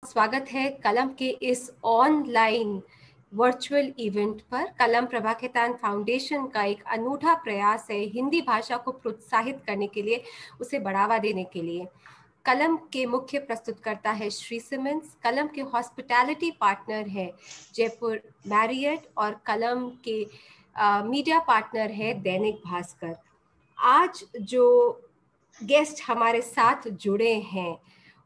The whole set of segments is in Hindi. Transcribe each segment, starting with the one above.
स्वागत है कलम के इस ऑनलाइन वर्चुअल इवेंट पर। कलम प्रभाखेतान फाउंडेशन का एक अनूठा प्रयास है हिंदी भाषा को प्रोत्साहित करने के लिए, उसे बढ़ावा देने के लिए। कलम के मुख्य प्रस्तुतकर्ता है श्री सिमेंस, कलम के हॉस्पिटैलिटी पार्टनर है जयपुर मैरियट और कलम के मीडिया पार्टनर है दैनिक भास्कर। आज जो गेस्ट हमारे साथ जुड़े हैं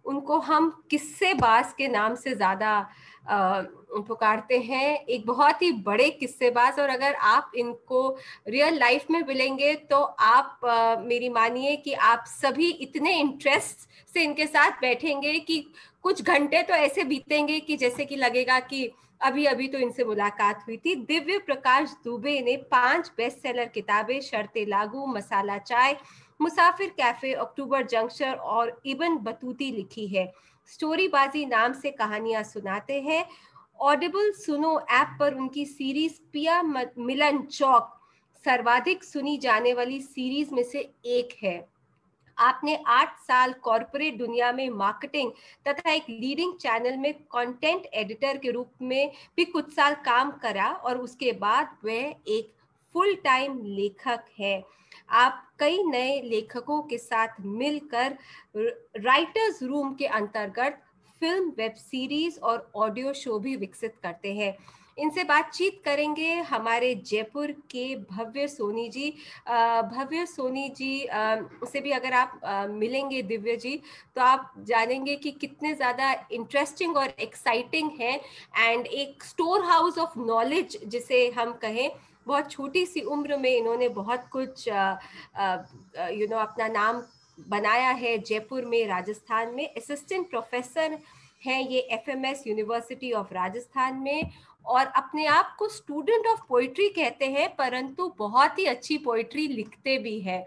उनको हम किस्सेबाज के नाम से ज़्यादा पुकारते हैं। एक बहुत ही बड़े किस्सेबाज, और अगर आप इनको रियल लाइफ में मिलेंगे तो आप मेरी मानिए कि आप सभी इतने इंटरेस्ट से इनके साथ बैठेंगे कि कुछ घंटे तो ऐसे बीतेंगे कि जैसे कि लगेगा कि अभी अभी तो इनसे मुलाकात हुई थी। दिव्य प्रकाश दुबे ने 5 बेस्ट सेलर किताबें शर्तें लागू, मसाला चाय, मुसाफिर कैफे, अक्टूबर जंक्शन और इब्न बतूती लिखी है। स्टोरीबाजी नाम से कहानियां सुनाते हैं। ऑडिबल सुनो ऐप पर उनकी सीरीज पिया मिलन चौक सर्वाधिक सुनी जाने वाली सीरीज में से एक है। आपने 8 साल कॉरपोरेट दुनिया में मार्केटिंग तथा एक लीडिंग चैनल में कंटेंट एडिटर के रूप में भी कुछ साल काम करा और उसके बाद वह एक फुल टाइम लेखक है। आप कई नए लेखकों के साथ मिलकर राइटर्स रूम के अंतर्गत फिल्म, वेब सीरीज और ऑडियो शो भी विकसित करते हैं। इनसे बातचीत करेंगे हमारे जयपुर के भव्य सोनी जी। भव्य सोनी जी से भी अगर आप मिलेंगे दिव्य जी, तो आप जानेंगे कि कितने ज़्यादा इंटरेस्टिंग और एक्साइटिंग है। एंड एक स्टोर हाउस ऑफ नॉलेज जिसे हम कहें, बहुत छोटी सी उम्र में इन्होंने बहुत कुछ अपना नाम बनाया है। जयपुर में, राजस्थान में असिस्टेंट प्रोफेसर हैं ये एफएमएस यूनिवर्सिटी ऑफ राजस्थान में, और अपने आप को स्टूडेंट ऑफ पोइट्री कहते हैं, परंतु बहुत ही अच्छी पोइट्री लिखते भी हैं।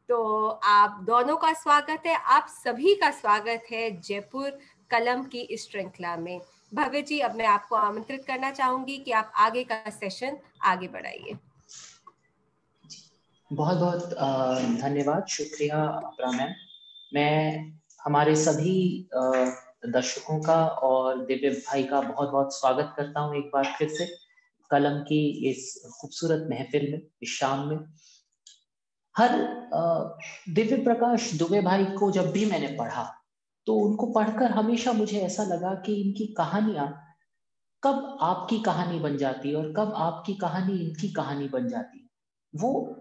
तो आप दोनों का स्वागत है, आप सभी का स्वागत है जयपुर कलम की इस श्रृंखला में। भव्य जी, अब मैं आपको आमंत्रित करना चाहूंगी कि आप आगे का सेशन आगे बढ़ाइए। बहुत बहुत धन्यवाद, शुक्रिया अपरा मैम। मैं हमारे सभी दर्शकों का और दिव्य भाई का बहुत बहुत स्वागत करता हूं एक बार फिर से कलम की इस खूबसूरत महफिल में, इस शाम में। हर दिव्य प्रकाश दुबे भाई को जब भी मैंने पढ़ा तो उनको पढ़कर हमेशा मुझे ऐसा लगा कि इनकी कहानियां कब आपकी कहानी बन जाती है और कब आपकी कहानी इनकी कहानी बन जाती है, वो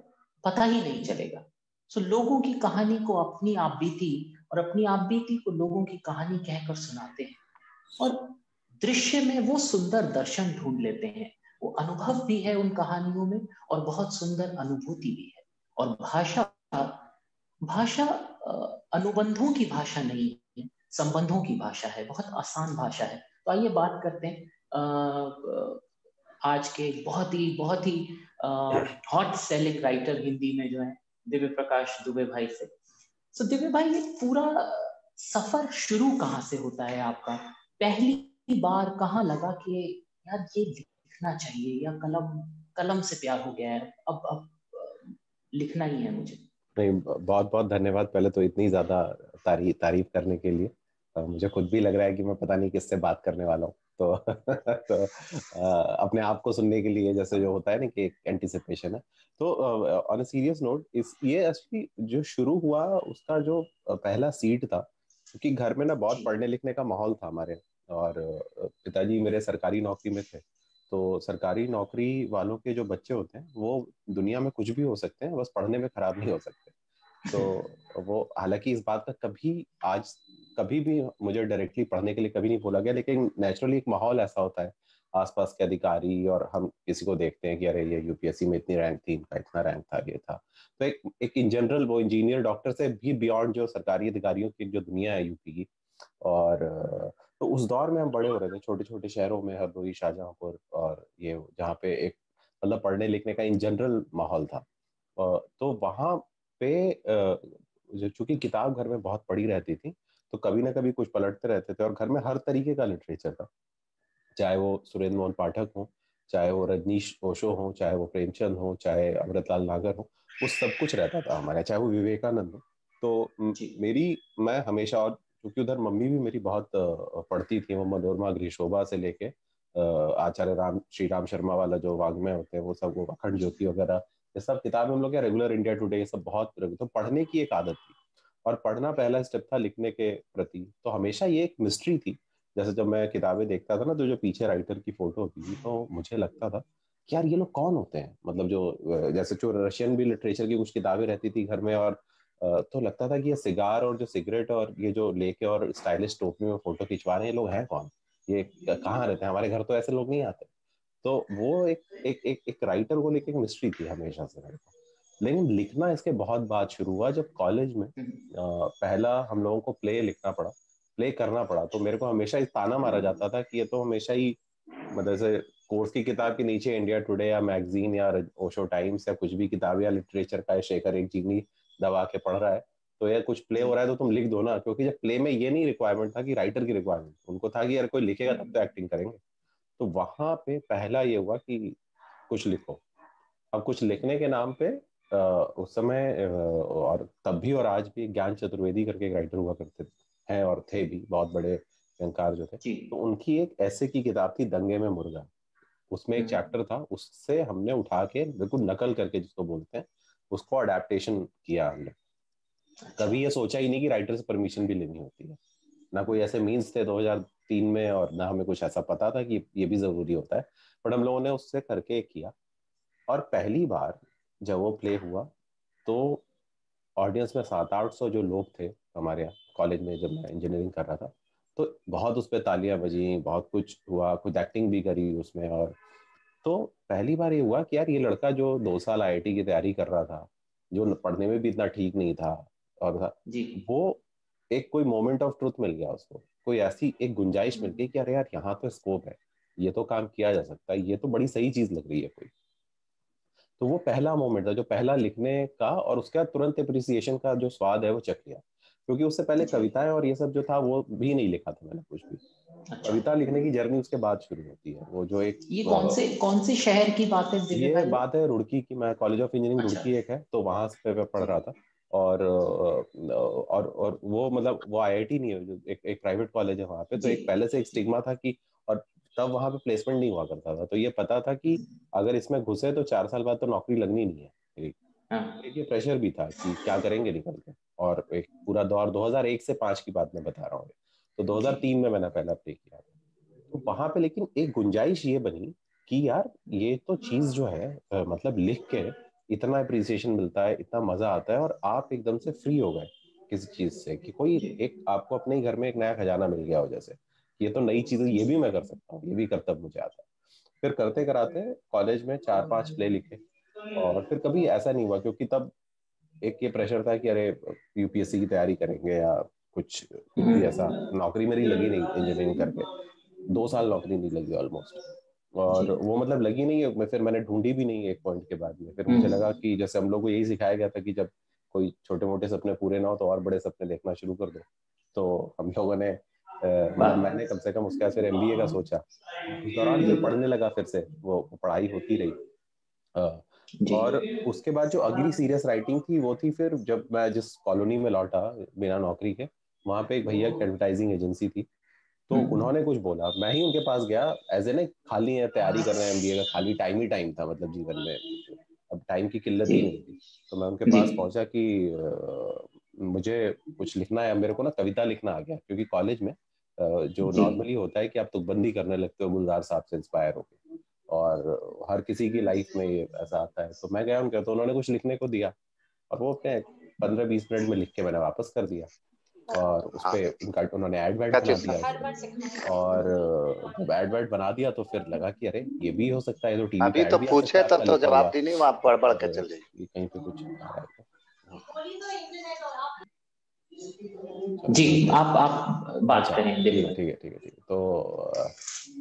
पता ही नहीं चलेगा। सो लोगों की कहानी को अपनी आप बीती और अपनी आप बीती को लोगों की कहानी कहकर सुनाते हैं, और दृश्य में वो सुंदर दर्शन ढूंढ लेते हैं। वो अनुभव भी है उन कहानियों में और बहुत सुंदर अनुभूति भी है। और भाषा भाषा अनुबंधों की भाषा नहीं है, संबंधों की भाषा है, बहुत आसान भाषा है। तो आइए बात करते हैं आज के बहुत ही हॉट सेलिंग राइटर हिंदी में जो है दिव्य प्रकाश दुबे भाई से। सो दिव्य भाई, ये पूरा सफर शुरू कहाँ से होता है आपका? पहली बार कहाँ लगा कि यार ये लिखना चाहिए, या कलम से प्यार हो गया है, अब लिखना ही है मुझे? नहीं, बहुत बहुत धन्यवाद पहले तो इतनी ज्यादा तारीफ करने के लिए। मुझे खुद भी लग रहा है कि मैं पता नहीं किससे बात करने वाला हूँ। तो, अपने आप को सुनने के लिए जैसे जो होता है ना कि एक एंटिसिपेशन है। तो ऑन अ सीरियस नोट, ये एक्चुअली जो शुरू हुआ उसका जो पहला सीड था, क्योंकि घर में ना बहुत पढ़ने लिखने का माहौल था हमारे, और पिताजी मेरे सरकारी नौकरी में थे। तो सरकारी नौकरी वालों के जो बच्चे होते हैं वो दुनिया में कुछ भी हो सकते हैं, बस पढ़ने में खराब नहीं हो सकते। तो वो, हालांकि इस बात का कभी भी मुझे डायरेक्टली पढ़ने के लिए कभी नहीं बोला गया, लेकिन नेचुरली एक माहौल ऐसा होता है, आसपास के अधिकारी और हम किसी को देखते हैं कि अरे ये यूपीएससी में इतनी रैंक थी, इनका इतना रैंक था, ये था। तो एक इन जनरल वो इंजीनियर डॉक्टर से भी बियॉन्ड जो सरकारी अधिकारियों की जो दुनिया है यूपी की। और तो उस दौर में हम बड़े हो रहे थे छोटे छोटे शहरों में, हरदोई, शाहजहांपुर, और ये जहाँ पे एक मतलब पढ़ने लिखने का इन जनरल माहौल था। तो वहाँ पे चूंकि किताब घर में बहुत पड़ी रहती थी, तो कभी ना कभी कुछ पलटते रहते थे, और घर में हर तरीके का लिटरेचर था, चाहे वो सुरेंद्र मोहन पाठक हो, चाहे वो रजनीश ओशो हो, चाहे वो प्रेमचंद हो, चाहे अमृतलाल नागर हो, वो सब कुछ रहता था हमारे, चाहे वो विवेकानंद हो। तो मैं हमेशा, और क्योंकि उधर मम्मी भी मेरी बहुत पढ़ती थी, वो मनोरमा गृहशोभा से लेके आचार्य श्री राम शर्मा वाला जो वाग्मय होते हैं वो सब, वो अखंड ज्योति वगैरह, ये सब किताबें हम लोग क्या रेगुलर इंडिया टुडे, ये सब बहुत, तो पढ़ने की एक आदत थी। और पढ़ना पहला स्टेप था लिखने के प्रति। तो हमेशा ये एक मिस्ट्री थी। जैसे जब मैं किताबें देखता था ना, तो जो पीछे राइटर की फोटो होती थी, तो मुझे लगता था कि यार ये लोग कौन होते हैं, मतलब जो जैसे जो रशियन भी लिटरेचर की कुछ किताबें रहती थी घर में, और तो लगता था कि ये सिगार और जो सिगरेट और ये जो लेके और स्टाइलिश टोपी में फोटो खिंचवा रहे हैं, ये लोग हैं कौन, ये कहाँ रहते हैं, हमारे घर तो ऐसे लोग नहीं आते। तो वो एक राइटर को लेके एक मिस्ट्री थी हमेशा से मेरे को। लेकिन लिखना इसके बहुत बाद शुरू हुआ, जब कॉलेज में पहला हम लोगों को प्ले लिखना पड़ा, प्ले करना पड़ा। तो मेरे को हमेशा इस ताना मारा जाता था कि ये तो हमेशा ही, मतलब जैसे कोर्स की किताब के नीचे इंडिया टुडे या मैगजीन या ओशो टाइम्स या कुछ भी किताब या लिटरेचर का शेखर एक जीनी दबा के पढ़ रहा है, तो यार कुछ प्ले हो रहा है तो तुम लिख दो ना। क्योंकि जब प्ले में ये नहीं रिक्वायरमेंट था कि राइटर की रिक्वायरमेंट, उनको था कि यार कोई लिखेगा तब तो एक्टिंग करेंगे। तो वहां पे पहला ये हुआ कि कुछ लिखो। अब कुछ लिखने के नाम पे उस समय और तब भी और आज भी ज्ञान चतुर्वेदी करके एक राइटर हुआ करते हैं, और थे भी बहुत बड़े व्यंगकार जो थे। तो उनकी एक ऐसे की किताब थी दंगे में मुर्गा, उसमें एक चैप्टर था, उससे हमने उठा के बिल्कुल नकल करके जिसको बोलते हैं, उसको अडेप्टेशन किया हमने। कभी ये सोचा ही नहीं कि राइटर से परमिशन भी लेनी होती है, ना कोई ऐसे मीन्स थे 2003 में, और ना हमें कुछ ऐसा पता था कि ये भी जरूरी होता है, बट हम लोगों ने उससे करके किया। और पहली बार जब वो प्ले हुआ तो ऑडियंस में 700-800 जो लोग थे हमारे यहाँ कॉलेज में, जब मैं इंजीनियरिंग कर रहा था, तो बहुत उस पर तालियां बजी, बहुत कुछ हुआ, कुछ एक्टिंग भी करी उसमें। और तो पहली बार ये हुआ कि यार ये लड़का जो 2 साल आईआईटी की तैयारी कर रहा था, जो पढ़ने में भी इतना ठीक नहीं था, और वो एक कोई मोमेंट ऑफ ट्रुथ मिल गया उसको, कोई ऐसी एक गुंजाइश मिल गई कि अरे यार यहाँ तो स्कोप है, ये तो काम किया जा सकता है, ये तो बड़ी सही चीज लग रही है कोई। तो वो पहला मोमेंट था जो पहला लिखने का, और उसके बाद तुरंत अप्रिसिएशन का जो स्वाद है वो चख लिया। क्योंकि उससे पहले कविताएं और ये सब जो था वो भी नहीं लिखा था मैंने कुछ भी। कविता लिखने की जर्नी उसके बाद शुरू होती है। वो जो एक, ये कौन से शहर की बात है दिव्य ये भाई? बात है रुड़की की। मैं कॉलेज ऑफ इंजीनियरिंग रुड़की एक है, तो वहां पे मैं पढ़ रहा था। और वो मतलब वो आईआईटी नहीं है, जो एक प्राइवेट कॉलेज है वहाँ पे। तो एक पहले से एक स्टिग्मा था कि, और तब वहाँ पे प्लेसमेंट नहीं हुआ करता था, तो ये पता था कि अगर इसमें घुसे तो 4 साल बाद तो नौकरी लगनी नहीं है। एक ये प्रेशर भी था कि क्या करेंगे निकल के। और एक पूरा दौर 2001 से 5 की बात मैं बता रहा हूँ, तो 2003 में मैंने पहला प्ले किया। तो वहां पे लेकिन एक गुंजाइश ये बनी कि यार ये तो चीज जो है मतलब लिख के इतना अप्रिसिएशन मिलता है, इतना मजा आता है, और आप एकदम से फ्री हो गए किसी चीज से, कि कोई एक आपको अपने ही घर में एक नया खजाना मिल गया हो, जैसे ये तो नई चीज, ये भी मैं कर सकता हूँ, ये भी कर्तव्य मुझे आता है। फिर करते कराते कॉलेज में 4-5 प्ले लिखे, और फिर कभी ऐसा नहीं हुआ, क्योंकि तब एक ये प्रेशर था कि अरे यूपीएससी की तैयारी करेंगे या कुछ भी ऐसा। नौकरी मेरी लगी नहीं इंजीनियरिंग करके, 2 साल नौकरी नहीं लगी ऑलमोस्ट। और वो मतलब लगी नहीं है, फिर मैंने ढूंढी भी नहीं एक पॉइंट के बाद में। फिर मुझे लगा कि जैसे हम लोग को यही सिखाया गया था कि जब कोई छोटे मोटे सपने पूरे ना हो तो और बड़े सपने देखना शुरू कर दो। तो हम लोगों ने मतलब मैंने कम से कम उसके बाद फिर एमबीए का सोचा, उस दौरान फिर पढ़ने लगा, फिर से वो पढ़ाई होती रही। और उसके बाद जो अगली सीरियस राइटिंग थी वो थी फिर जब मैं जिस कॉलोनी में लौटा बिना नौकरी के, वहां पे एक भैया की एडवर्टाइजिंग एजेंसी थी। तो उन्होंने कुछ बोला, मैं ही उनके पास गया एज ए ने, खाली है तैयारी कर रहे हैं एमबीए का, खाली टाइम ही टाइम था मतलब जीवन में, अब टाइम की किल्लत ही नहीं थी। तो मैं उनके पास पहुंचा कि मुझे कुछ लिखना है, मेरे को ना कविता लिखना आ गया। क्योंकि कॉलेज में जो नॉर्मली होता है कि आप तुकबंदी करने लगते हो गुलजार साहब से इंस्पायर होकर, और हर किसी की लाइफ में ये ऐसा आता है। तो मैं गया उनके, तो उन्होंने कुछ लिखने को दिया, और वो अपने 15-20 मिनट में लिख के मैंने वापस कर दिया। और उस पर उनका उन्होंने एड वैड बना दिया उसमें। और जब एड वैड बना दिया तो फिर लगा कि अरे ये भी हो सकता है, तो टीवी का अभी एड तो भी आ सकता पूछे है तब आपका तो लिखा जवाब हुआ। दी नहीं, वहां पढ़ पढ़ के और चल रही। ये कहीं पे कुछ आ रहा है। जी आप बात अच्छा, करें। ठीक है। तो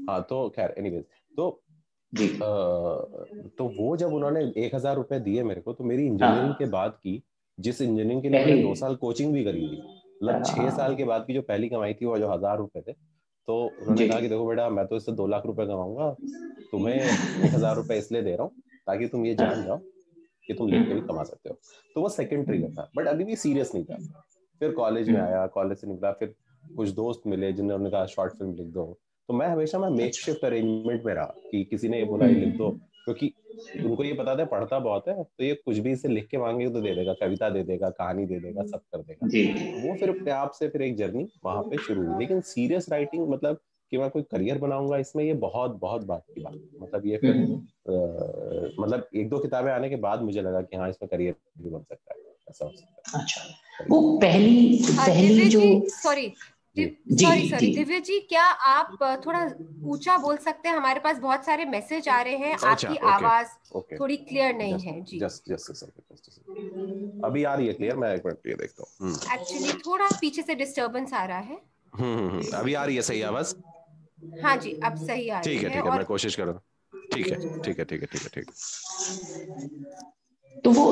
हाँ, तो खैर एनीवेज, तो तो वो जब उन्होंने 1,000 रुपए दिए मेरे को, तो मेरी इंजीनियरिंग के बाद की, जिस इंजीनियरिंग के लिए मैंने 2 साल कोचिंग भी करी थी, मतलब 6 साल के बाद की जो पहली कमाई थी वो जो 1,000 रुपए थे। तो उन्होंने कहा कि देखो बेटा, मैं तो इससे 2 लाख रुपए कमाऊंगा, तुम्हें 1,000 रुपए इसलिए दे रहा हूँ ताकि तुम ये जान जाओ कि तुम लिख के भी कमा सकते हो। तो वो सेकंड ट्रिगर था, बट अभी भी सीरियस नहीं था। फिर कॉलेज में आया, कॉलेज से निकला, फिर कुछ दोस्त मिले जिन्होंने कहा शॉर्ट फिल्म लिख दो, तो मैं हमेशा मेकशिफ्ट अरेंजमेंट में रहा कि किसी ने ये बोला ये लिख दो, क्योंकि उनको ये पता था पढ़ता बहुत है, तो ये कुछ भी इसे लिख के मांगेगा तो दे देगा, कविता दे देगा, कहानी दे देगा, सब कर देगा। वो फिर अपने आप से फिर एक जर्नी वहां पे शुरू हुई। लेकिन सीरियस राइटिंग मतलब कि मैं कोई करियर बनाऊंगा इसमें, ये बहुत बहुत बात की बात, मतलब ये फिर मतलब 1-2 किताबें आने के बाद मुझे लगा कि हाँ इसमें करियर भी बन सकता है, ऐसा हो सकता है। अच्छा, वो पहली जो सॉरी जी दिव्य जी, क्या आप थोड़ा ऊंचा बोल सकते हैं? हमारे पास बहुत सारे मैसेज आ रहे हैं, आपकी आवाज थोड़ी क्लियर नहीं है जी। जस्ट अभी आ रही है क्लियर? मैं एक मिनट ये देखता हूँ। एक्चुअली थोड़ा पीछे से डिस्टरबेंस आ रहा है। अभी आ रही है सही आवाज? हाँ जी, अब सही आ रही है। ठीक है, मैं कोशिश कर रहा हूँ। ठीक है। तो वो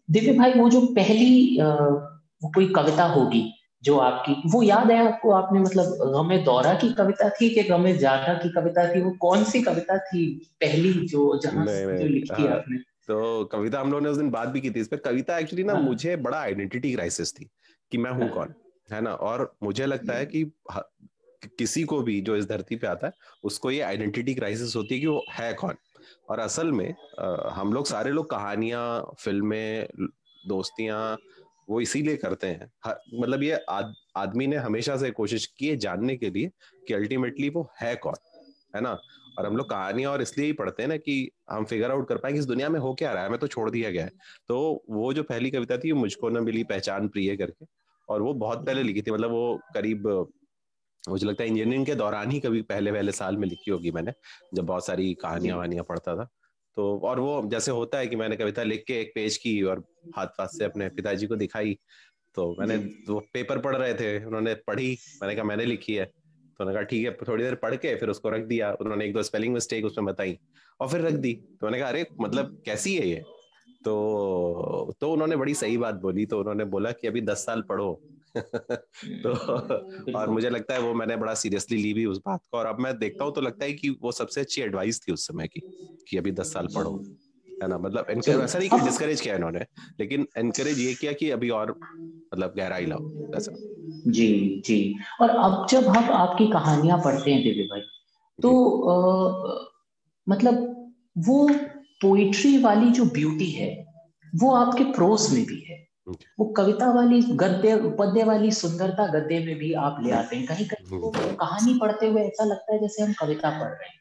दिव्य भाई, वो जो पहली वो कोई कविता होगी जो आपकी, वो याद है आपको? आपने मतलब गमे दौरा की कविता थी कि गमे जारा की कविता थी? वो कौन सी कविता थी पहली जो जहां जो लिखी आपने? तो कविता हम लोगों ने उस दिन बात भी की थी इस पे। कविता एक्चुअली ना मुझे बड़ा आइडेंटिटी क्राइसिस थी कि मैं हूँ कौन, है ना। और मुझे लगता है कि किसी को भी जो इस धरती पे आता है उसको ये आइडेंटिटी क्राइसिस होती है कि वो है कौन। और असल में हम लोग सारे लोग कहानियां, फिल्में, दोस्तियां वो इसीलिए करते हैं। मतलब ये आदमी ने हमेशा से कोशिश की है जानने के लिए कि अल्टीमेटली वो है कौन, है ना। और हम लोग कहानियां और इसलिए ही पढ़ते हैं ना कि हम फिगर आउट कर पाए कि इस दुनिया में हो क्या रहा है, हमें तो छोड़ दिया गया है। तो वो जो पहली कविता थी मुझको न मिली पहचान प्रिय करके, और वो बहुत पहले लिखी थी। मतलब वो करीब मुझे लगता है इंजीनियरिंग के दौरान ही कभी पहले साल में लिखी होगी मैंने, जब बहुत सारी कहानियां वानियां पढ़ता था। तो और वो जैसे होता है कि मैंने कविता लिख के एक पेज की और हाथ से अपने पिताजी को दिखाई। तो मैंने वो पेपर पढ़ रहे थे, उन्होंने पढ़ी, मैंने कहा मैंने लिखी है। तो उन्होंने कहा ठीक है। थोड़ी देर पढ़ के फिर उसको रख दिया, उन्होंने 1-2 स्पेलिंग मिस्टेक उसमें बताई और फिर रख दी। तो मैंने कहा अरे मतलब कैसी है ये? तो उन्होंने बड़ी सही बात बोली। तो उन्होंने बोला कि अभी 10 साल पढ़ो। तो और मुझे लगता है वो मैंने बड़ा सीरियसली ली भी उस बात को। और अब मैं देखता हूँ तो लगता है कि वो सबसे अच्छी एडवाइस थी उस समय की, कि अभी 10 साल पढ़ो, है ना। मतलब ऐसा नहीं कि डिस्करेज किया इन्होंने, लेकिन एनकरेज ये किया कि अभी और मतलब गहराई लाओ, ऐसा। जी। और अब जब हम आपकी कहानियां पढ़ते हैं दिव्य भाई, तो मतलब वो पोइट्री वाली जो ब्यूटी है वो आपके प्रोज में भी है। वो कविता वाली गद्य पद्य वाली सुंदरता गद्य में भी आप ले आते हैं। कहीं कहीं वो कहानी पढ़ते हुए ऐसा लगता है जैसे हम कविता पढ़ रहे हैं।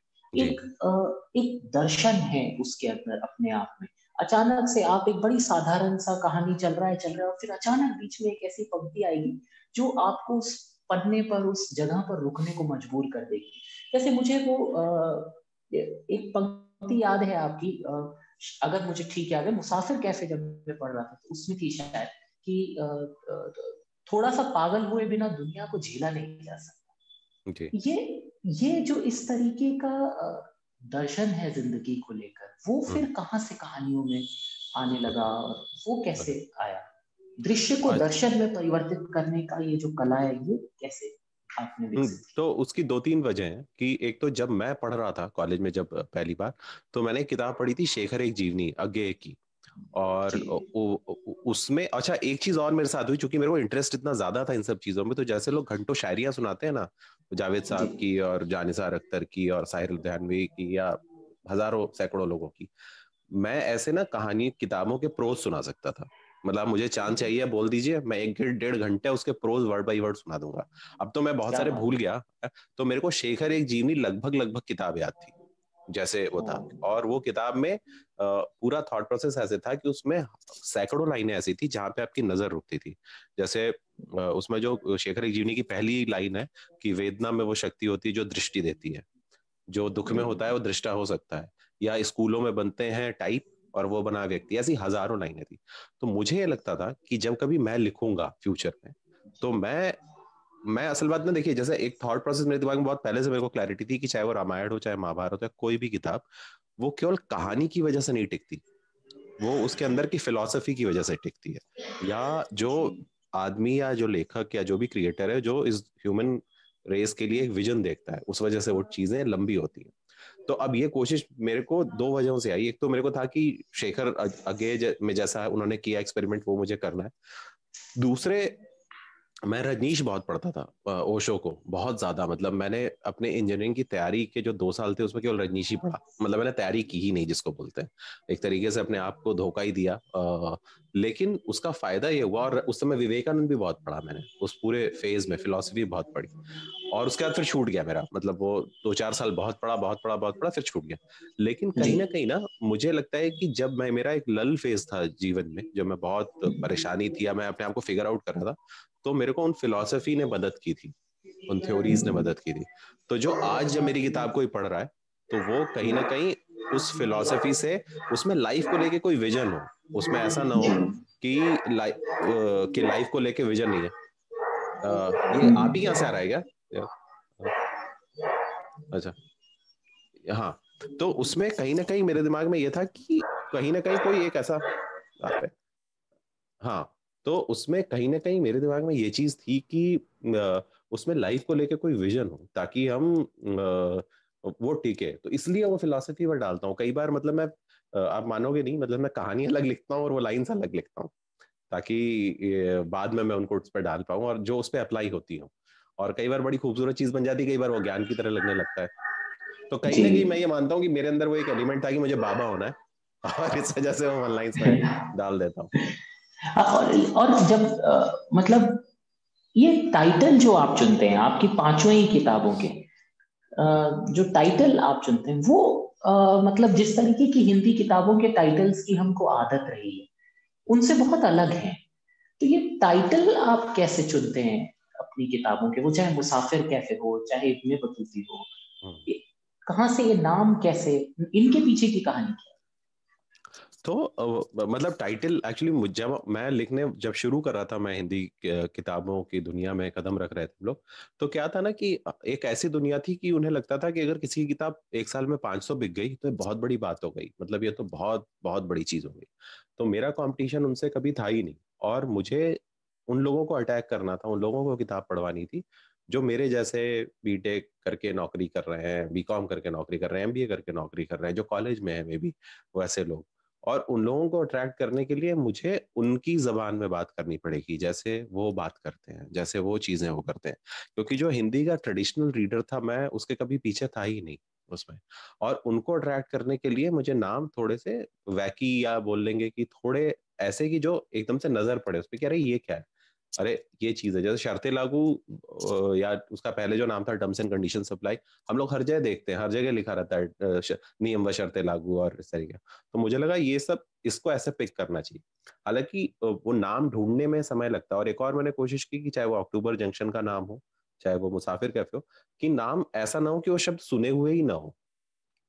एक दर्शन है उसके अंदर अपने आप में। अचानक से आप एक बड़ी साधारण सा कहानी चल रहा है और फिर अचानक बीच में एक ऐसी पंक्ति आएगी जो आपको उस पढ़ने पर, उस जगह पर रुकने को मजबूर कर देगी। जैसे मुझे वो एक पंक्ति याद है आपकी, अगर मुझे ठीक याद है, मुसाफिर कैफे जब मैं पढ़ रहा था तो उसमें थी शायद कि थोड़ा सा पागल हुए बिना दुनिया को झेला नहीं जा सकता। ये जो इस तरीके का दर्शन है जिंदगी को लेकर, वो फिर कहाँ से कहानियों में आने लगा और वो कैसे आया? दृश्य को दर्शन में परिवर्तित करने का ये जो कला है, ये कैसे आपने विकसित की? तो उसकी 2-3 वजह हैं। कि एक तो जब मैं पढ़ रहा था कॉलेज में, जब पहली बार, तो मैंने एक किताब पढ़ी थी शेखर एक जीवनी अज्ञेय की। और उसमें अच्छा एक चीज और मेरे साथ हुई, चूंकि मेरे को इंटरेस्ट इतना ज्यादा था इन सब चीजों में। तो जैसे लोग घंटों शायरियां सुनाते हैं ना, जावेद साहब की और जानिसार अख्तर की और साहिर लुधियानवी की या हजारों सैकड़ों लोगों की, मैं ऐसे ना कहानी किताबों के प्रोज सुना सकता था। मतलब मुझे चांद चाहिए बोल दीजिए, मैं 1-1.5 घंटे उसके प्रोज वर्ड बाई वर्ड सुना दूंगा। अब तो मैं बहुत सारे भूल गया। तो मेरे को शेखर एक जीवनी लगभग किताब याद थी जैसे वो था। और वो किताब में पूरा थॉट प्रोसेस ऐसे था कि उसमें सैकड़ों लाइनें ऐसी थी जहां पे आपकी नजर रुकती थी। जैसे उसमें जो शेखर एक जीवनी की पहली लाइन है कि वेदना में वो शक्ति होती है जो दृष्टि देती है, जो दुख में होता है वो दृष्टा हो सकता है, या स्कूलों में बनते हैं टाइप और वो बना व्यक्ति। ऐसी हजारों लाइनें थी। तो मुझे ये लगता था कि जब कभी मैं लिखूंगा फ्यूचर में, तो मैं असल बात ना, देखिए जैसे एक थॉट प्रोसेस मेरे दिमाग में बहुत पहले से मेरे को क्लैरिटी थी कि चाहे वो रामायण हो, चाहे महाभारत हो, कोई भी किताब, वो केवल कहानी की वजह से नहीं टिकती, वो उसके अंदर की फिलॉसफी की वजह से टिकती है। या जो आदमी या जो लेखक या जो भी क्रिएटर है जो इस ह्यूमन रेस के लिए एक विजन देखता है, उस वजह से वो चीजें लंबी होती हैं। तो अब ये कोशिश मेरे को 2 वजहों से आई। एक तो मेरे को था कि शेखर अज्ञेय में जैसा उन्होंने किया एक्सपेरिमेंट वो मुझे करना है। दूसरे मैं रजनीश बहुत पढ़ता था, ओशो को बहुत ज्यादा। मतलब मैंने अपने इंजीनियरिंग की तैयारी के जो 2 साल थे उसमें केवल रजनीश ही पढ़ा। मतलब मैंने तैयारी की ही नहीं, जिसको बोलते हैं एक तरीके से अपने आप को धोखा ही दिया। लेकिन उसका फायदा ये हुआ, और उस समय विवेकानंद भी बहुत पढ़ा मैंने, उस पूरे फेज में फिलॉसफी बहुत पढ़ी। और उसके बाद फिर छूट गया मेरा, मतलब वो 2-4 साल बहुत पढ़ा बहुत पढ़ा बहुत पढ़ा, फिर छूट गया। लेकिन जी कहीं ना मुझे लगता है कि जब मैं, मेरा एक लल फेज था जीवन में, जब मैं बहुत परेशानी थी या मैं अपने आप को फिगर आउट कर रहा था, तो मेरे को उन फिलोसफी ने मदद की थी, उन थ्योरीज ने मदद की थी। तो जो आज जब मेरी किताब कोई पढ़ रहा है, तो वो कहीं ना कहीं उस फिलोसफी से, उसमें लाइफ को लेके कोई विजन हो, उसमें ऐसा ना हो जी। कि लाइफ को लेके विजन नहीं है। ये आप ही यहाँ से आ रहा है क्या? अच्छा, हाँ। तो उसमें कहीं ना कहीं मेरे दिमाग में ये था कि कहीं ना कहीं कोई एक ऐसा आप है, हाँ। तो उसमें कहीं ना कहीं मेरे दिमाग में ये चीज थी कि उसमें लाइफ को लेके कोई विजन हो, ताकि हम वो टिके। तो इसलिए वो फिलोसफी में डालता हूँ कई बार। मतलब मैं आप मानोगे नहीं, मतलब मैं कहानी अलग लिखता हूँ और वो लाइन्स अलग लिखता हूँ, ताकि बाद में मैं उनको उस पर डाल पाऊँ और जो उस पर अप्लाई होती हो। और कई बार बड़ी खूबसूरत चीज बन जाती है, कई बार वो ज्ञान की तरह लगने लगता है। तो कहीं जी। ना कहीं मैं ये मानता हूँ कि मेरे अंदर वो एक एलिमेंट था कि मुझे बाबा होना है, और इस वजह से मैं वन लाइन्स में डाल देता हूँ। और जब मतलब ये टाइटल जो आप चुनते हैं आपकी पांचों ही किताबों के, जो टाइटल आप चुनते हैं वो मतलब जिस तरीके की हिंदी किताबों के टाइटल्स की हमको आदत रही है उनसे बहुत अलग है। तो ये टाइटल आप कैसे चुनते हैं अपनी किताबों के, वो चाहे मुसाफिर कैफे हो चाहे इब्ने बतूती हो, हम्म। कहाँ से ये नाम, कैसे इनके पीछे की कहानी क्या तो मतलब टाइटल एक्चुअली जब मैं लिखने जब शुरू कर रहा था, मैं हिंदी किताबों की दुनिया में कदम रख रहे थे हम लोग, तो क्या था ना कि एक ऐसी दुनिया थी कि उन्हें लगता था कि अगर किसी की किताब एक साल में 500 बिक गई तो ये बहुत बड़ी बात हो गई, मतलब ये तो बहुत बहुत बड़ी चीज हो गई। तो मेरा कंपटीशन उनसे कभी था ही नहीं, और मुझे उन लोगों को अटैक करना था, उन लोगों को किताब पढ़वानी थी जो मेरे जैसे बीटेक करके नौकरी कर रहे हैं, बीकॉम करके नौकरी कर रहे हैं, एमबीए करके नौकरी कर रहे हैं, जो कॉलेज में है मे बी, वैसे लोग। और उन लोगों को अट्रैक्ट करने के लिए मुझे उनकी जबान में बात करनी पड़ेगी, जैसे वो बात करते हैं, जैसे वो चीजें वो करते हैं। क्योंकि जो हिंदी का ट्रेडिशनल रीडर था, मैं उसके कभी पीछे था ही नहीं उसमें। और उनको अट्रैक्ट करने के लिए मुझे नाम थोड़े से वैकी, या बोल लेंगे कि थोड़े ऐसे कि जो एकदम से नजर पड़े उस पर, कह रहे ये क्या है, अरे ये चीज है। जैसे शर्तें लागू, या उसका पहले जो नाम था टर्म्स एंड कंडीशन अप्लाई, हम लोग हर जगह देखते हैं, हर जगह लिखा रहता है नियम व शर्तें लागू और इस तरीके। तो मुझे लगा ये सब, इसको ऐसे पिक करना चाहिए। हालांकि वो नाम ढूंढने में समय लगता है। और एक और मैंने कोशिश की कि चाहे वो अक्टूबर जंक्शन का नाम हो, चाहे वो मुसाफिर कैफे हो, कि नाम ऐसा ना हो कि वो शब्द सुने हुए ही ना हो,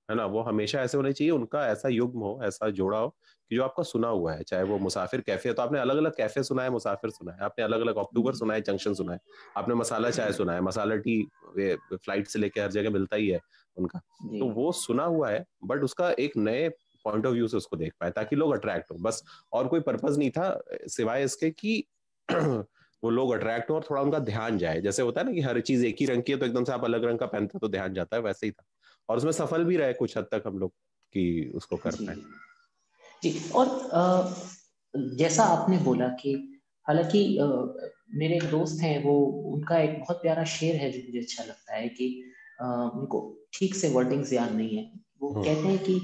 है ना। वो हमेशा ऐसे होने चाहिए, उनका ऐसा युग्म हो, ऐसा जोड़ा हो कि जो आपका सुना हुआ है। चाहे वो मुसाफिर कैफे है, तो आपने अलग अलग कैफे सुना है, मुसाफिर सुना है, आपने अलग अलग अक्टूबर सुना है, जंक्शन सुना है, आपने मसाला चाय सुना है, मसाला टी फ्लाइट से लेके हर जगह मिलता ही है उनका। जी। तो वो सुना हुआ है, बट उसका एक नए पॉइंट ऑफ व्यू से उसको देख पाए, ताकि लोग अट्रैक्ट हो, बस। और कोई पर्पज नहीं था सिवाय इसके कि वो लोग अट्रैक्ट हो और थोड़ा उनका ध्यान जाए। जैसे होता है ना कि हर चीज एक ही रंग की है, तो एकदम से आप अलग रंग का पहनते हो तो ध्यान जाता है, वैसे ही था। और उसमें सफल भी रहे कुछ हद तक हम लोग, कि उसको कर जी पाए। जी। और जैसा आपने बोला कि हालांकि मेरे एक दोस्त हैं, वो उनका एक बहुत प्यारा शेर है जो मुझे अच्छा लगता है कि उनको ठीक से वर्डिंग्स याद नहीं है। वो हम्म। कहते हैं कि